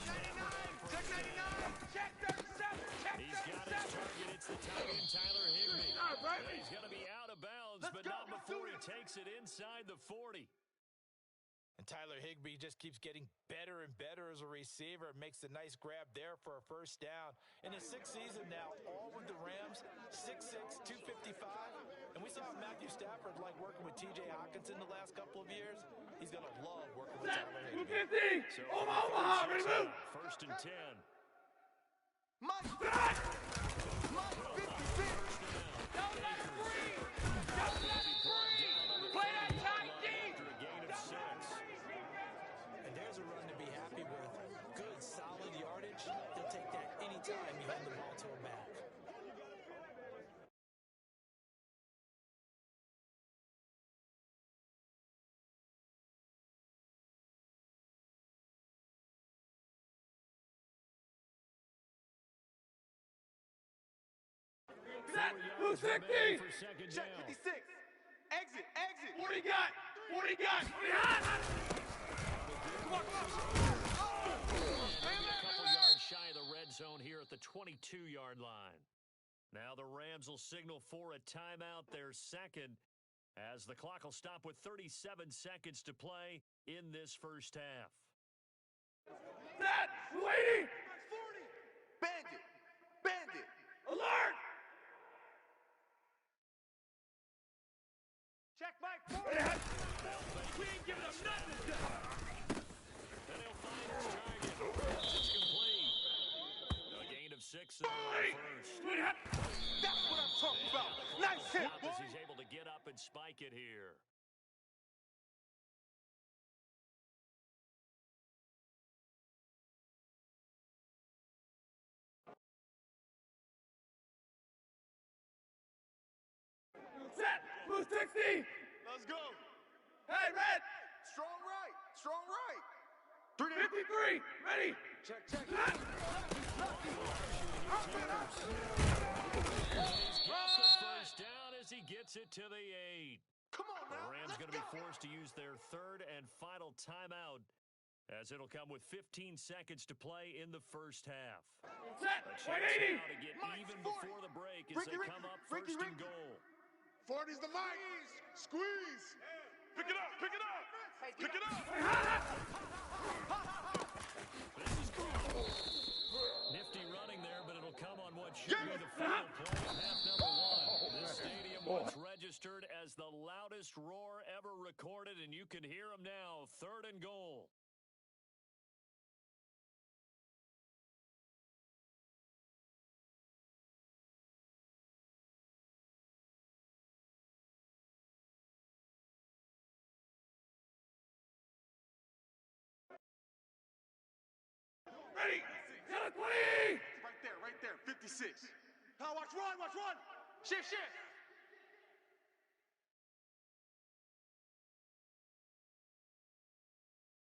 Check 99, check 37, check 37. He's got his target. It's the tight end, Tyler Higbee. And he's going to be out of bounds, but not before he takes it inside the 40. And Tyler Higbee just keeps getting better and better as a receiver. Makes a nice grab there for a first down. In his sixth season now, all with the Rams, 6'6", 255. And we saw Matthew Stafford like working with T.J. Hockenson the last couple of years. He's going to love working with Tyler Higbee. 250. So Omaha, ready, move. first and 10. Mike, Mike 56. Don't let him breathe. Don't let him breathe. Play that tight D. After a gain of 6. And there's a run to be happy with. Good, solid yardage. He'll take that anytime you hand the ball to him back. Set. 4 yards remaining 260. for second Check down. 56. Exit, exit. 40 gun. 40 gun. 40 gun. Maybe a couple yards shy of the red zone here at the 22-yard line. Now the Rams will signal for a timeout, their second, as the clock will stop with 37 seconds to play in this first half. Set. Lady. 40. Bandit. Bandit. Alert. Check Mike 40. We ain't giving them nothing to do. And he'll find his target. It's complete. A gain of 6 in the first. That's what I'm talking about. Nice hit, Stop boy. as he's able to get up and spike it here. 260. Let's go. Hey, Red. Strong right. Strong right. 53. Ready. Check, check. He's got the first down as he gets it to the 8. Come on The now. Rams Let's going to be go. forced to use their third and final timeout, as it'll come with 15 seconds to play in the first half. Set. A chance 180. now to get Mike, even 40. before the break as Ricky, they Ricky, come up Ricky, first and Ricky. goal. 40's the mic. Squeeze. Pick it up. Pick it up. Pick it up. This is good. Nifty running there, but it'll come on what should be the final play of half number 1. This stadium once registered as the loudest roar ever recorded, and you can hear them now. Third and goal. Ready. Set 20. Right there. 56. Now watch run. Shift.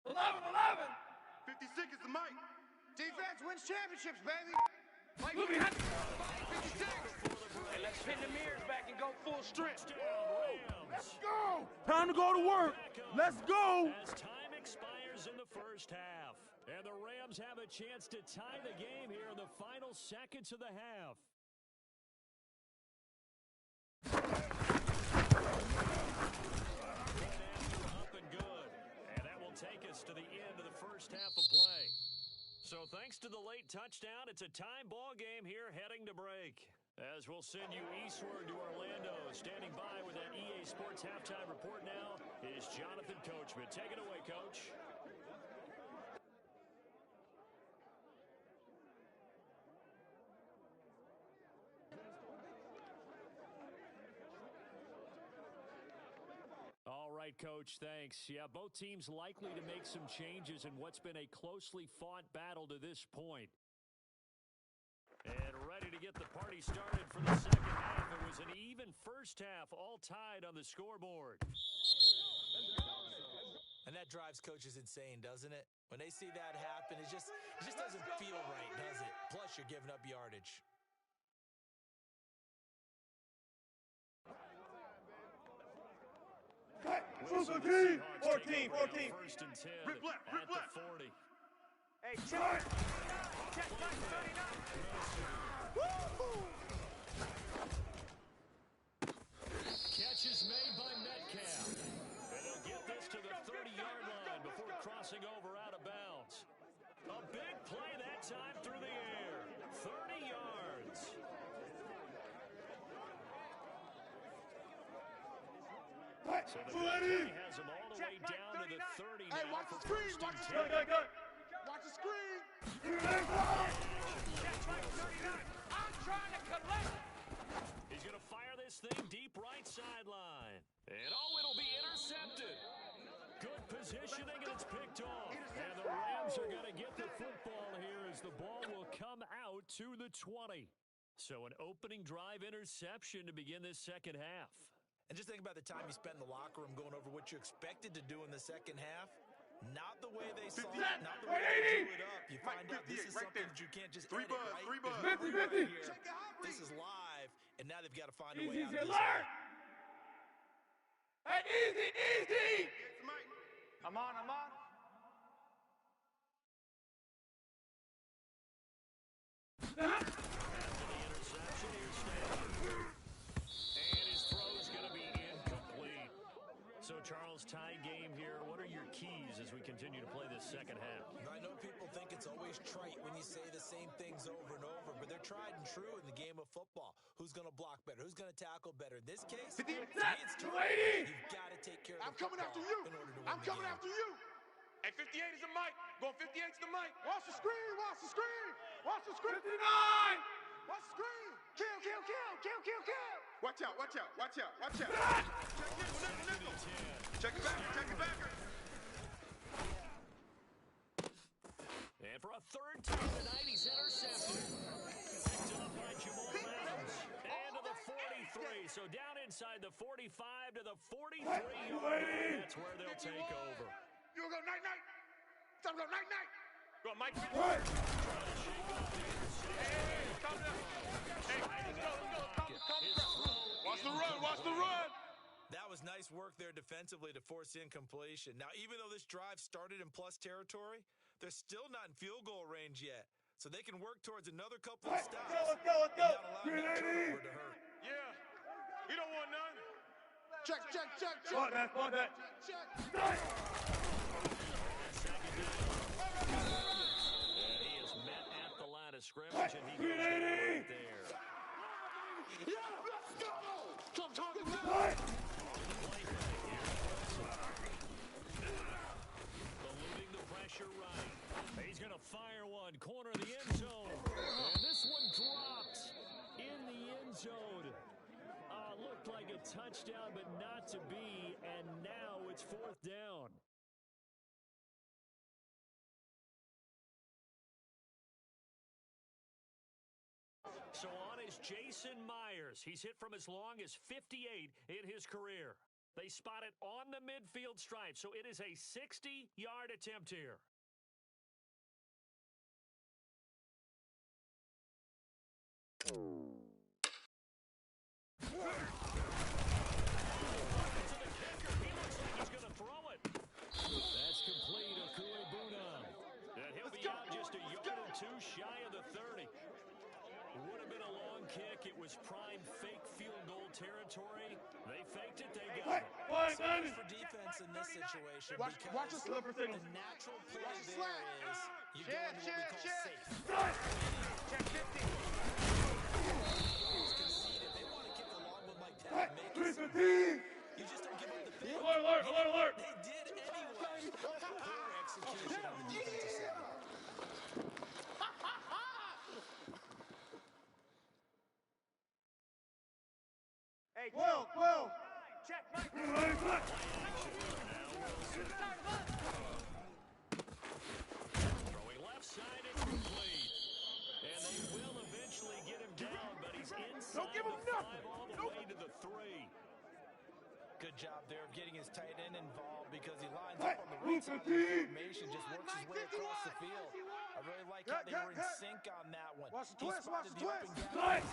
11. 56 is the mic. Defense wins championships, baby. Move behind. 56. Hey, let's pin the mirrors back and go full strength. Let's Go. Time to go to work. Let's go. As time expires in the first half, and the Rams have a chance to tie the game here in the final seconds of the half. Up and good, and that will take us to the end of the first half of play. So thanks to the late touchdown, it's a time ball game here heading to break. As we'll send you eastward to Orlando. Standing by with that EA Sports halftime report now is Jonathan Coachman. Take it away, Coach. All right, Coach, thanks. Yeah, both teams likely to make some changes in what's been a closely fought battle to this point. And ready to get the party started for the second half. It was an even first half, all tied on the scoreboard. And that drives coaches insane, doesn't it? When they see that happen, it just doesn't feel right, does it? Plus, you're giving up yardage. Wilson, the 14, Seahawks take over 14. now, first and 10 Rip left, at rip the left. 40. Hey, check. Check, Mike, 39. Catch is made by Metcalf. And he'll get this to the 30-yard line before crossing over out of bounds. A big play that time through the air. 30 yards. So the play has him all the way down to the 30 Hey, now watch the for screen. first Watch and the 10. screen. Good. Watch the screen. Check, Mike, 39. I'm trying to collect. He's going to fire this thing deep right sideline. And it'll be intercepted. Good positioning, and it's picked off. And the Rams are going to get the football here as the ball will come out to the 20. So an opening drive interception to begin this second half. And just think about the time you spent in the locker room going over what you expected to do in the second half. Not the way they saw it, not the way they drew it up. You find out this is something that you can't just edit, right? Three buzz. There's no rewrite here. Check the hot This read. is live, and now they've got to find a Easy, way out of this. alert. Hey, easy. It's the mic. I'm on. After the interception, here's Stanford. And his throw's going to be incomplete. So, Charles, tie game here. What are your keys as we continue to play this second half? I know people think it's always trite when you say the same things over and over, but they're tried and true in the game of football. Who's going to block better? Who's going to tackle better? In this case, to me, it's targeting. You've got to take care of I'm the coming after football you. in order to win I'm the coming game. after you. Hey, 58 is the mic. Going 58 is the mic. Watch the screen. Watch the screen. Watch the screen. 59. Watch the screen. Kill. Watch out. Check it back. And for a third time tonight, he's intercepted. Picked up by Jamal Adams. And to the 43. So down inside the 45 to the 43-yard line. That's where they'll take over. You go night-night. Time to go night-night. Go, Mike. Hey, calm down. Hey, let's go. Calm down. Watch the run. Watch the run. That was nice work there defensively to force incompletion. Now, even though this drive started in plus territory, they're still not in field goal range yet. So they can work towards another couple of stops. Let's go. And not allow that turnover to hurt. Yeah. We don't want none. Check. Fuck that. Check. He is met at the line of scrimmage, and he goes down right there. Yeah, let's go. Come talking about. Eluding the pressure right. He's going to fire one. Corner of the end zone. And this one dropped in the end zone. Looked like a touchdown, but not to be. And now it's fourth down. So on is Jason Myers. He's hit from as long as 58 in his career. They spot it on the midfield stripe, so it is a 60-yard attempt here. That's complete, Okuebuna. And he'll be out just a yard or two shy of the 30. Would have been a long kick. It was prime fake field goal territory. They faked it. They got it. So for defense in this situation, Watch the slipper the signal. natural play Watch the there slant. is you go into what we call safe. Check 50. Conceded. They want to kick a long one like that. Make it so 315. you just don't give up the field. Alert. They did anyway. Poor execution on the defensive side. Hey, Well. check, Mike. Throwing left side, it's complete. And they will eventually get him down, but he's inside give him the 5 nothing. all the way to the 3. Good job there of getting his tight end involved because he lines up on the right side of the formation, just works his way across the field. I really like how they were in sync on that one. Watch the He twist, watch spotted the open twist. gap.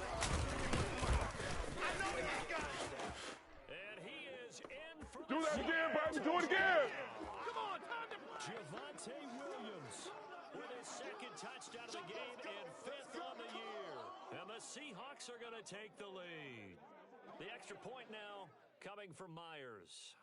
I know we ain't got it. And he is in for Do the that again, second baby. Do it again. Come on, time to play. Javonte Williams with his second touchdown of the game and 5th on the year. And the Seahawks are going to take the lead. The extra point now coming from Myers.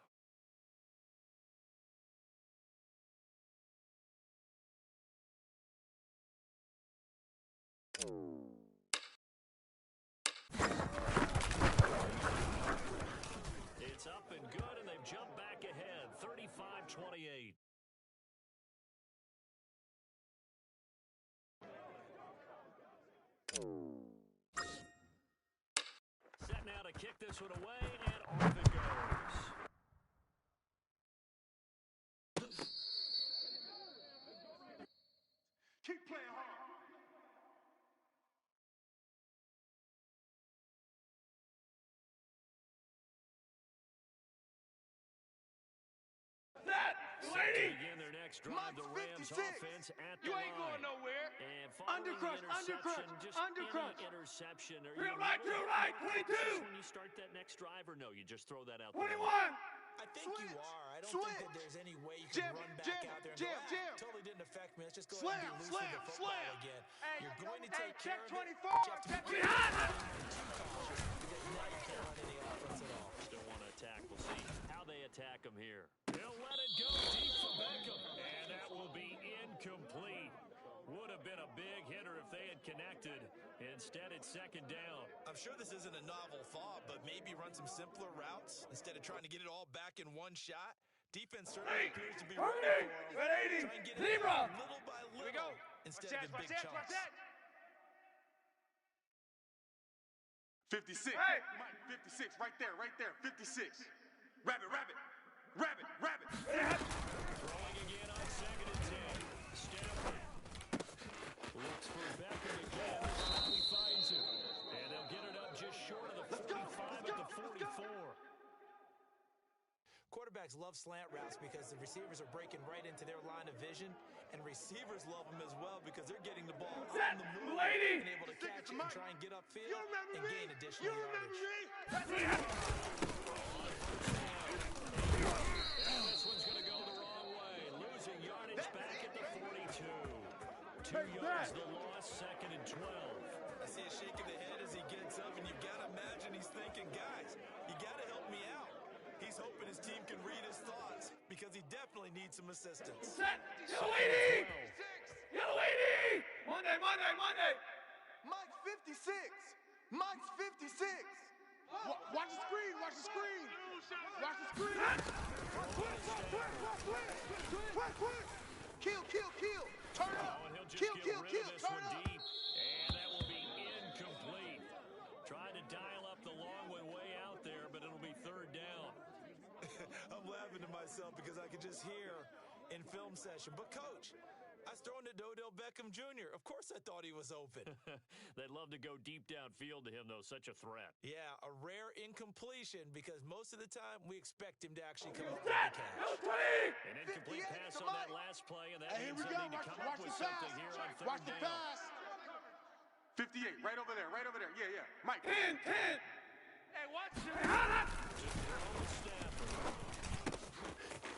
It's up and good, and they've jumped back ahead, 35-28. Set now to kick this one away, and off it goes. Keep playing hard. To begin their next drive, the Rams 56. offense at the You ain't line. going nowhere. And following Undercrush, the interception, undercrush, just undercrush. any interception. Are To you the right, 22. when you start that next drive, or no? You just throw that out 21. there. I think you are. I don't Switch. think that there's any way you can Jam, run back jam, out there and jam, go, jam. totally didn't affect me. Let's just go ahead and be loose with the football slam. again. Hey, You're going to hey, take check care of it. 24, but you have to check be behind us. too cautious because now you can't run any offense at all. Still want to attack. We'll see how they attack him here. He'll let it go deep for Beckham. And that will be incomplete. Would have been a big hitter if they had connected. Instead, it's second down. I'm sure this isn't a novel thought, but maybe run some simpler routes instead of trying to get it all back in one shot. Defense certainly appears to be ready for him. Try and get it Zebra. little by little Here we go. instead Watch of in that, big watch chunks. that. 56. Hey. Mike, 56. Right there. 56. Rabbit. Throwing again on second and 10. Stafford looks for Beckham again. This time he finds him. And they'll get it up just short of the 45 at the 44. love slant routes because the receivers are breaking right into their line of vision, and receivers love them as well because they're getting the ball on the move and able to catch it and try and get upfield and gain additional yardage. This one's going to go the wrong way. Losing yardage back at the 42. 2 yards the loss, 2nd and 12. I see a shake of the head as he gets up, and you've got to imagine he's thinking, guys, you got to help me out. He's hoping his team can read his thoughts because he definitely needs some assistance. Set. Yellow 80. Yellow 80. Monday. Mike 56. Mike's 56. Watch the screen. Watch the screen. Watch the screen. Quick. Kill. Turn up. Oh, and he'll just Kill. this Turn one up. deep. And that will be incomplete. Trying to dial up the long one way out there, but it'll be 3rd down. I'm laughing to myself because I could just hear in film session. But, Coach, I was throwing to Odell Beckham Jr. Of course I thought he was open. They'd love to go deep downfield to him, though. Such a threat. Yeah, a rare incompletion because most of the time we expect him to actually come up with the catch. An incomplete 58 pass to on that Mike. last play, and that Hey, here means we they'll go. need to come up Watch with the something pass. here on 3rd Watch the down. pass. 58, right over there. Yeah. Mike. 10. Hey, watch it.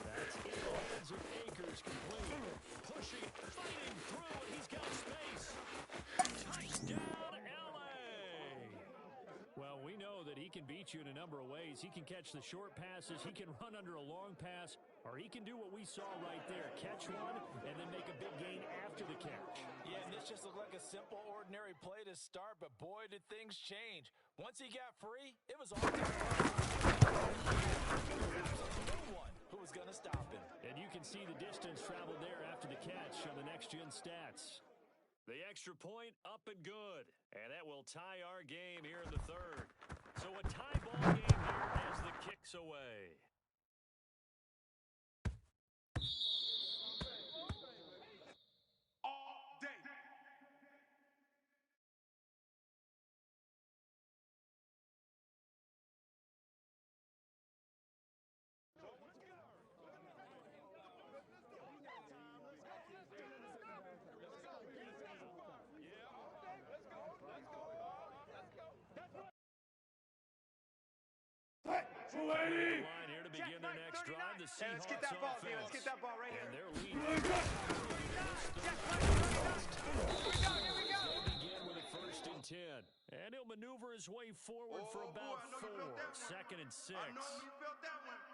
That's in the hands of Akers, complete. Pushing, fighting through, and he's got space. Touchdown, L.A. Well, we know that he can beat you in a number of ways. He can catch the short passes, he can run under a long pass, or he can do what we saw right there, catch one and then make a big gain after the catch. Yeah, and this just looked like a simple, ordinary play to start, but boy, did things change. Once he got free, it was all no one who was going to stop him. And you can see the distance traveled there after the catch on the next-gen stats. The extra point up and good. And that will tie our game here in the 3rd. So a tie ball game here as the kick's away. All day. Lady. Line here to begin their next drive. The Seahawks Let's get that ball, offense. Let's get that ball right And here. their lead. Here we go. Begin with a 1st and 10. And he'll maneuver his way forward for about 4. 2nd and 6.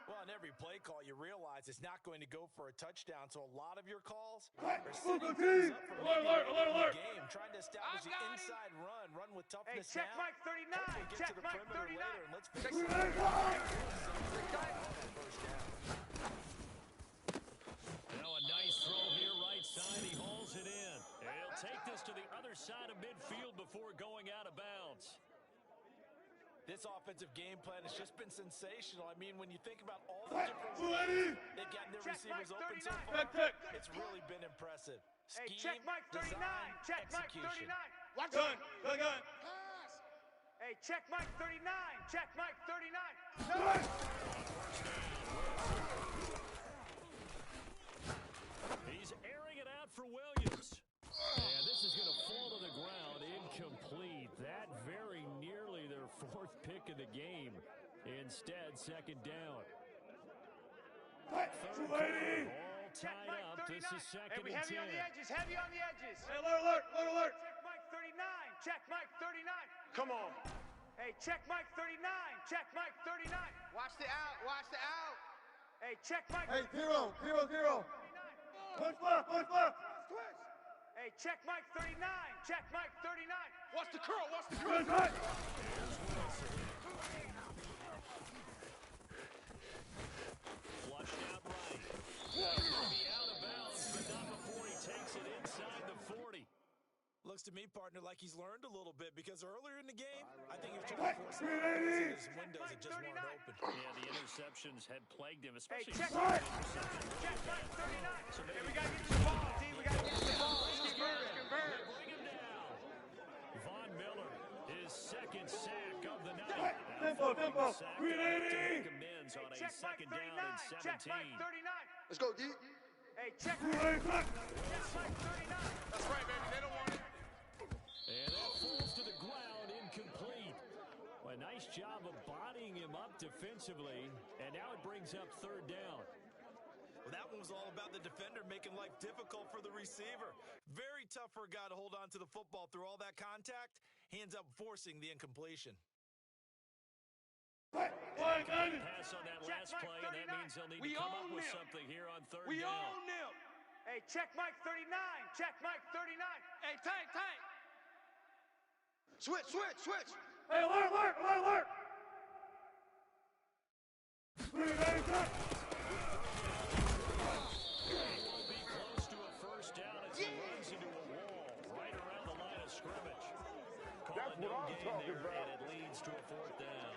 Well, in every play call, you realize it's not going to go for a touchdown, so a lot of your calls are setting things up for Alert. the game, trying to establish the inside run with Hey, toughness check now. Mike 39. Hopefully get Check to the Mike perimeter 39. later, and let's fix it. Now a nice throw here, right side. He hauls it in. And he'll take this to the other side of midfield before going out of bounds. This offensive game plan has just been sensational. I mean, when you think about all the different ways they've gotten their Check receivers Mike open so 39. far, it's really been impressive. Hey, Scheme, check Mike 39. design, Check Mike execution. 39. Watch Gun. Pass. Hey, check Mike 39. Check Mike 39. He's airing it out for Williams. And this is going to fall to the ground, incomplete. That very nearly their 4th pick of the game. Instead, 2nd down. 3rd quarter, all Check tied Mike up. 39. This is 2nd Hey, and 10. heavy on the edges. Heavy on the edges. Alert. Check Mike 39. Check Mike 39. Come on. Hey, check Mike 39. Check Mike 39. Watch the out. Watch the out. Hey, check Mike. Hey, 0. 39. Push left. Twist. Hey, check Mike 39. Check Mike 39. Watch the curl. Good touch. Flushed out right. He's going to be out of bounds, but not before he takes it inside the 40. Looks to me, partner, like he's learned a little bit because earlier in the game, I think he was trying to force it in his windows that just weren't open. Yeah, the interceptions had plagued him, Hey, especially check second Mike. interception. Check Mike 39. So Hey, maybe we got to get to the ball, D. We got to get to the ball. Let's convert. bring him down. Von Miller, his 2nd sack of the night. Tempo. Sack to make amends hands on a check second Mike down and 39. Check 17. Mike 39. Let's go, D. Hey, check Mike 39. That's right, baby. They don't want it. And that falls to the ground, incomplete. A nice job of bodying him up defensively, and now it brings up third down. Well, that one was all about the defender making life difficult for the receiver. Very tough for a guy to hold on to the football through all that contact. He ends up forcing the incompletion. Pass on that last Mike play, and that 39. means they'll need We to come up own with them. something here on third We down. own them. Hey, check Mike 39. Check Mike 39. Hey, tight. Switch. Hey, alert! Will be close to a first down as he runs into a wall right around the line of scrimmage. That's what I'm talking about. And it leads to a fourth down.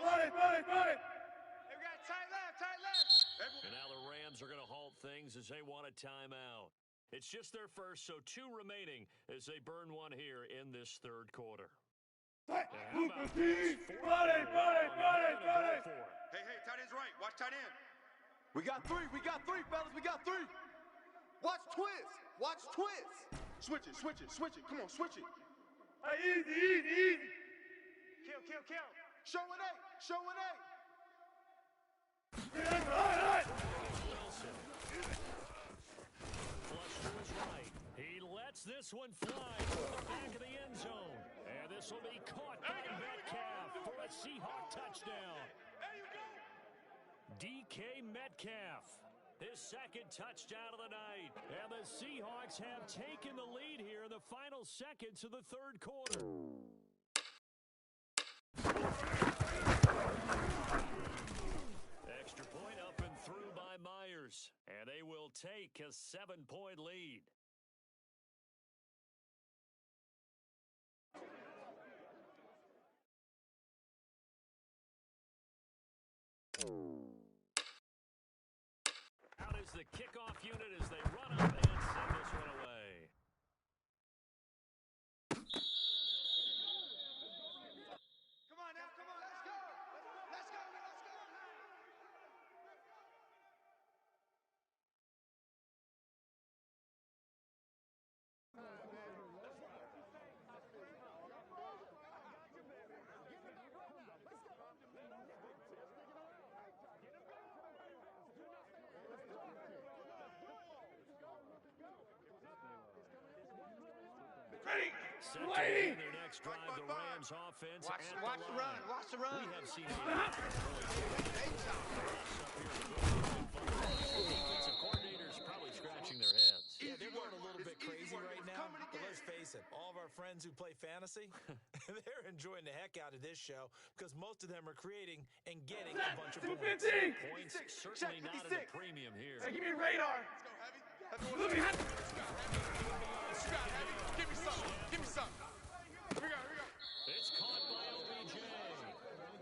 Got it. Hey, we got tight left. And now the Rams are going to halt things as they want a timeout. It's just their first, so 2 remaining as they burn one here in this third quarter. Got it. Hey, tight end's right. Watch tight end. We got three, fellas. We got 3. Watch twist. Switch it. Come on, switch it. Hey, easy. Kill. Show an 8. Wilson. Flush to his right. He lets this one fly from the back of the end zone. And this will be caught by Metcalf for a Seahawk touchdown. There you go. DK Metcalf, his second touchdown of the night. And the Seahawks have taken the lead here in the final seconds of the third quarter. Extra point up and through by Myers. And they will take a 7-point lead. Out is the kickoff unit as they run up and send this one away. Come on, let's go. Set to begin their next drive, the Rams offense at the line. Watch the run. We have seen defensive coordinators probably scratching their heads. Yeah, they're going a little bit crazy right now, but let's face it, all of our friends who play fantasy, they're enjoying the heck out of this show because most of them are creating and getting a bunch of points. Points certainly not at a premium here. Hey, give me radar. Look at Heavy. Give me something. Here we go. It's caught by OBJ.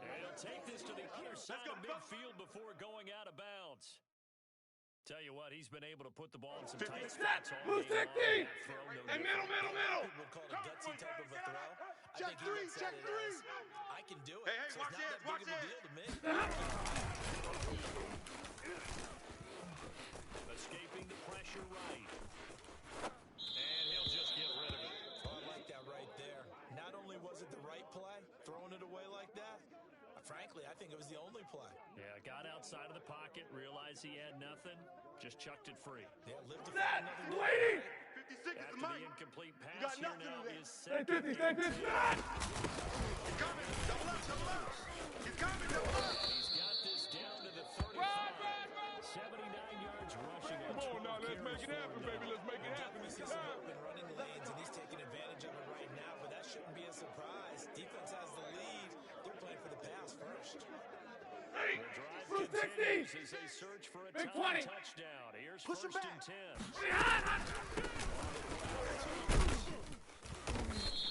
And he'll take this to the other side of midfield before going out of bounds. Tell you what, he's been able to put the ball in some tight spots all Who's game long. technique? That throw, no Hey, good. middle. People would call it a gutsy type of a throw. I Check think he three, looks check at it three. as, I can do it. Hey, so watch it's not it, that watch big of a it. deal to me. Escaping the pressure right. And he'll just get rid of it. Oh, I like that right there. Not only was it the right play, throwing it away like that, frankly, I think it was the only play. Yeah, got outside of the pocket, realized he had nothing, just chucked it free. Yeah, lived to That, fight another day. waiting. 56 is After the the mic. incomplete got pass here nothing now in there. is Hey, second 50, and 10. He's coming. Double up. He's coming. Double up. He's got this down to the 35. 79 yards rushing. Come on now, let's make it happen, baby. Let's make it happen. He sees some open running lanes, and he's taking advantage of it right now, but that shouldn't be a surprise. Defense has the lead. They're playing for the pass first. The drive continues as they search for a Big time 20. touchdown. Here's Push him first back. and 10.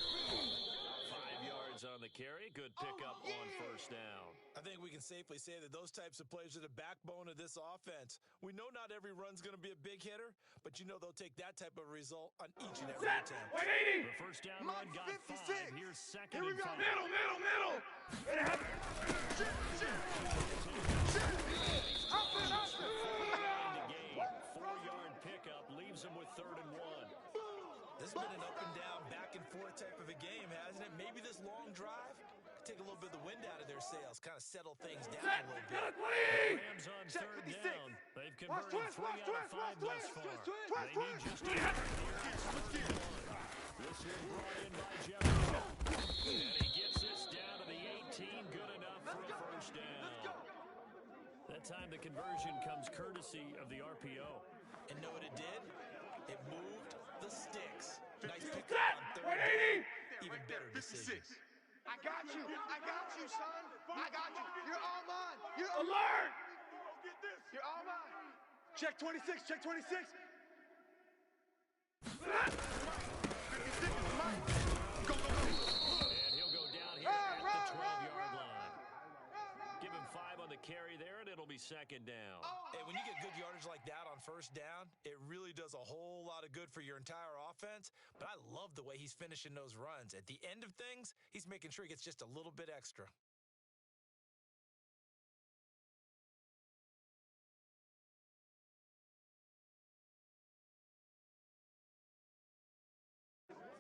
5 yards on the carry. Good pickup on first down. I think we can safely say that those types of plays are the backbone of this offense. We know not every run's going to be a big hitter, but you know they'll take that type of result on each and every Set. attempt. 180. The first down Mike run got 56. 5. Here's second Here we and go. 5. Middle. It happened. The game. 4-yard pickup leaves them with third and 1. This has been an up and down, back and forth type of a game, hasn't it? Maybe this long drive could take a little bit of the wind out of their sails, kind of settle things down Set. a little Got bit. a 20. Rams on Check third 56. down. They've Watch converted twist, 3 out of 5 thus far. They need just to get this one brought in by Jefferson. And he gets this down to the 18. Good enough for a first down. That time the conversion comes courtesy of the RPO. And know what it did? It moved the sticks. Nice Set. pickup on third 180. down. Even better decision. I got you, son. I got you. You're all mine. You're all Alert. You're all mine. Check 26. Check 26. 56 is mine. Go. And he'll go down here at the 12-yard line. Give him 5 on the carry there, and it'll be second down. Hey, when you get good yardage like that on first down, it really does a whole lot of good for your entire offense. But I love the way he's finishing those runs. At the end of things, he's making sure he gets just a little bit extra.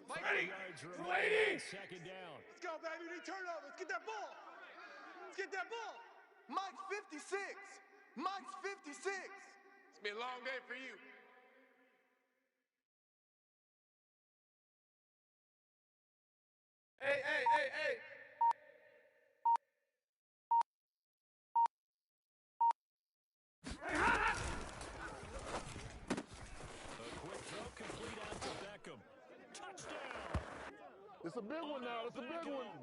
Ready. Yards 280. remaining. Second down. Let's go, baby. We need turnover. Let's get that ball. Let's get that ball. Mike's 56. Mike's 56. It's been a long day for you. Hey. A quick throw complete out to Beckham. Touchdown. It's a big one now. It's a big one.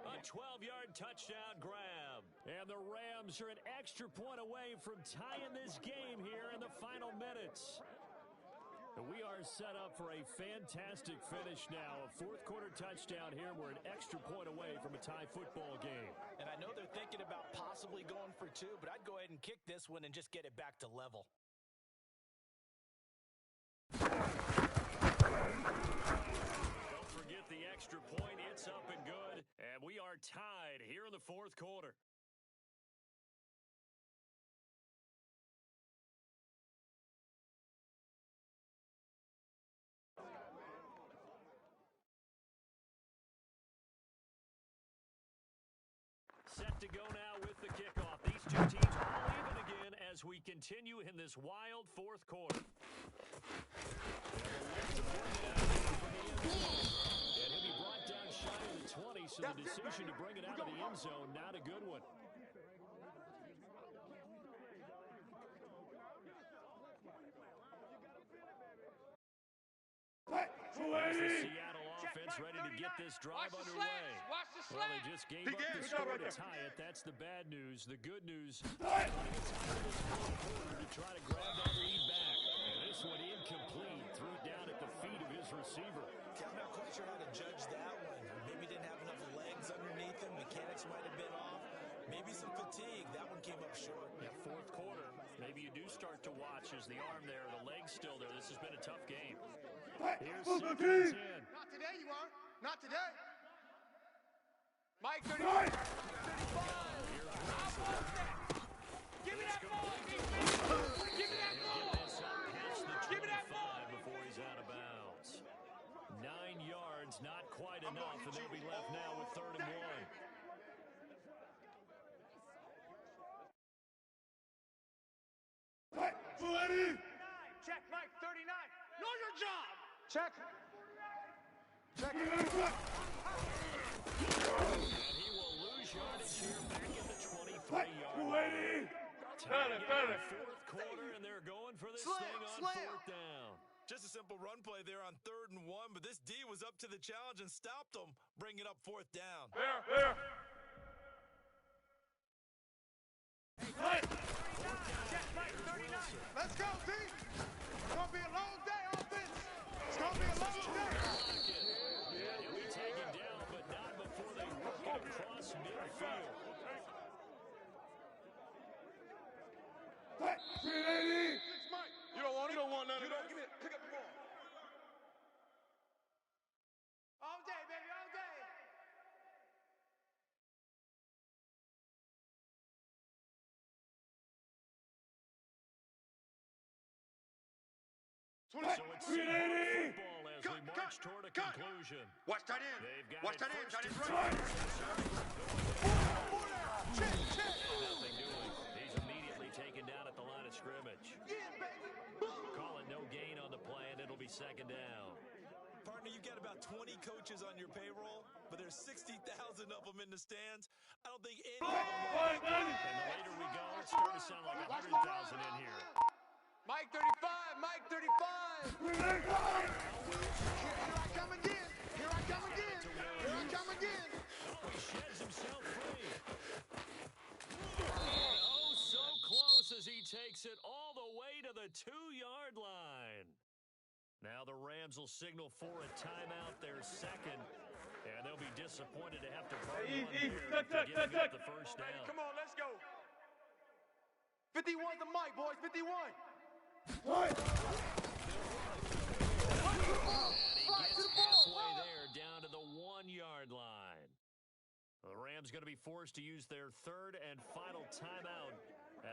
A 12-yard touchdown grab. And the Rams are an extra point away from tying this game here in the final minutes. And we are set up for a fantastic finish now. A fourth-quarter touchdown here. We're an extra point away from a tie football game. And I know they're thinking about possibly going for 2, but I'd go ahead and kick this one and just get it back to level. Don't forget the extra point. It's up and good. And we are tied here in the fourth quarter. Set to go now with the kickoff. These two teams all even again as we continue in this wild fourth quarter. And he'll be brought down shy of the 20, so the decision to bring it out of the end zone, not a good one. The 280. Seattle offense ready to get this drive Watch the underway. slants. Watch the Well, they slants. just gave Big up game. the Good job score right to there. tie it. That's the bad news. The good news, Set. to try to grab that lead back. And this one incomplete. Threw it down at the feet of his receiver. I'm not quite sure how to judge that one. Maybe didn't have enough legs underneath him. Mechanics might have been off. Maybe some fatigue. That one came up short. Yeah, fourth quarter. Maybe you do start to watch as the arm there, the leg's still there. This has been a tough game. Here's Football second and team. 10. Not today, you aren't. Not today. Mike 30. Right. Give me that ball, defense. Give me that ball. This up past the Give me that 25 before he's out of bounds. 9 yards, not quite enough, and they'll be left now with third and 1. Right. 280. Check, Mike 39. Know your job. Check. Check. And he will lose yardage here back at the 23-yard line. 280. Tied again in the fourth quarter, and they're going for this Slam, thing on slam. fourth down. Just a simple run play there on 3rd and 1, but this D was up to the challenge and stopped them, bringing up 4th down. There. Let's go, team. It's going to be a long day, offense. It's going to be a long day. He'll be taken down, but not before they work it across midfield. You don't want it? You don't want none of this. Give me it. Pick up the ball. All day, baby, all day. So it's football as we march toward a conclusion. Watch tight end. They've got Watch it tight end. first Tight and end's right. Nothing doing. He's immediately taken down at the line of scrimmage. Call it no gain on the play, and it'll be second down. Partner, you've got about 20 coaches on your payroll, but there's 60,000 of them in the stands. I don't think any of them And the later we go, it's starting to sound like 100,000 in here. Mike 35, Mike 35. Here I come again. Here I come again. Here I come again. He sheds himself free. Oh, so close as he takes it all the way to the 2-yard line. Now the Rams will signal for a timeout, their second, and they'll be disappointed to have to burn one here after giving up the first down. Come on, let's go. 51 to Mike, boys, 51. And he gets halfway there, down to the 1-yard line. The Rams going to be forced to use their third and final timeout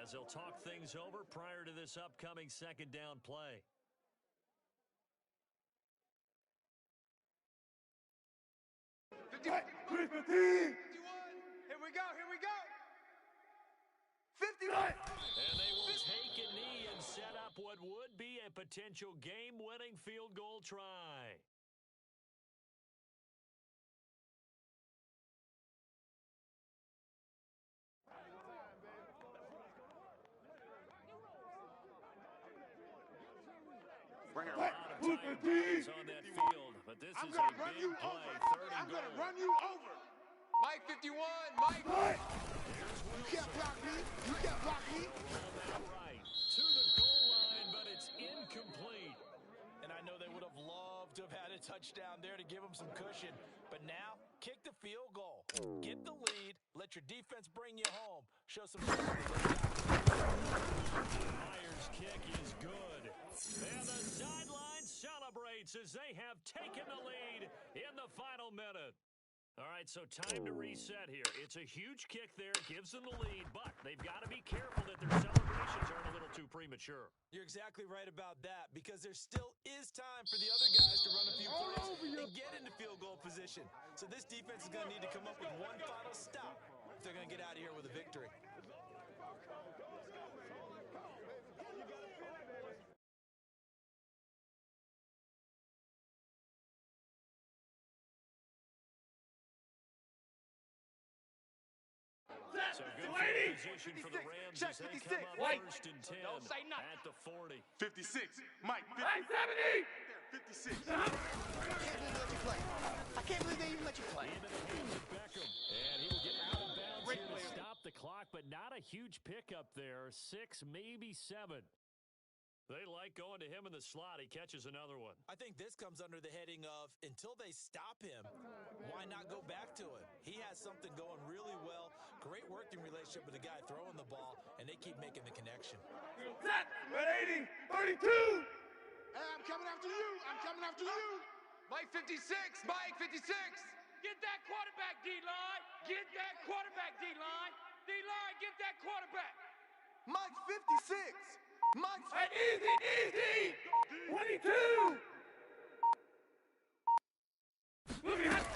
as they'll talk things over prior to this upcoming second down play. Here we go, here we go. 51. And they will take a knee and set up what would be a potential game-winning field goal try. Bring it A lot of tight ends on that field, but this I'm is going a to run big you play, over. third and I'm going to goal. run you over. Mike 51, Mike. You can't block me. You can't block me. Right to the goal line, but it's incomplete. And I know they would have loved to have had a touchdown there to give them some cushion. But now, kick the field goal. Get the lead. Let your defense bring you home. Show some... Myers' kick is good. And the sideline celebrates as they have taken the lead in the final minute. All right, so time to reset here. It's a huge kick there, gives them the lead, but they've got to be careful that their celebrations aren't a little too premature. You're exactly right about that, because there still is time for the other guys to run a few plays and get into field goal position. So this defense is going to need to come up with one final stop if they're going to get out of here with a victory. So good field position for the Rams as they come up first and 10 Don't say nothing. at the 40. 56. Mike, 50. 56. I can't believe they let you play. I can't believe they even let you play. Into the hands of Beckham, and he will get out of bounds here to stop the clock, but not a huge pickup there. 6, maybe 7. They like going to him in the slot. He catches another one. I think this comes under the heading of, until they stop him, why not go back to it? He has something going really well, great working relationship with the guy throwing the ball, and they keep making the connection. Set. 180. 32. Hey, I'm coming after you. I'm coming after you. Mike 56, Mike 56. Get that quarterback, D-line. Get that quarterback, D-line. D-line, get that quarterback. Mike 56. Mike. Easy. 22. Look at that.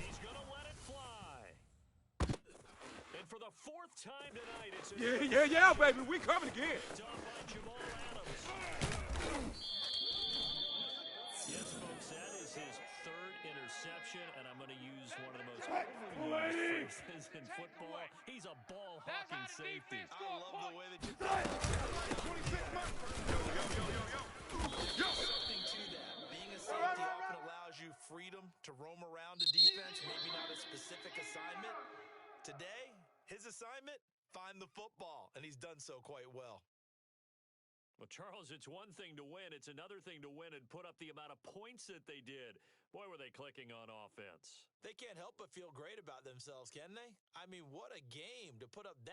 He's going to let it fly. And for the 4th time tonight, it's Yeah, baby. We coming again. picked off by Jamal Adams. Yes, folks, that is his 3rd interception, and I'm going to use one of the most overused phrases in football. He's a ball-hawking safety. I love the way that you... 26, Mike. Something to that. Being a safety often allows you freedom to roam around the defense, maybe not a specific assignment. Today, His assignment? Find the football, and he's done so quite well. Well, Charles, it's one thing to win. It's another thing to win and put up the amount of points that they did. Boy, were they clicking on offense. They can't help but feel great about themselves, can they? I mean, what a game to put up that.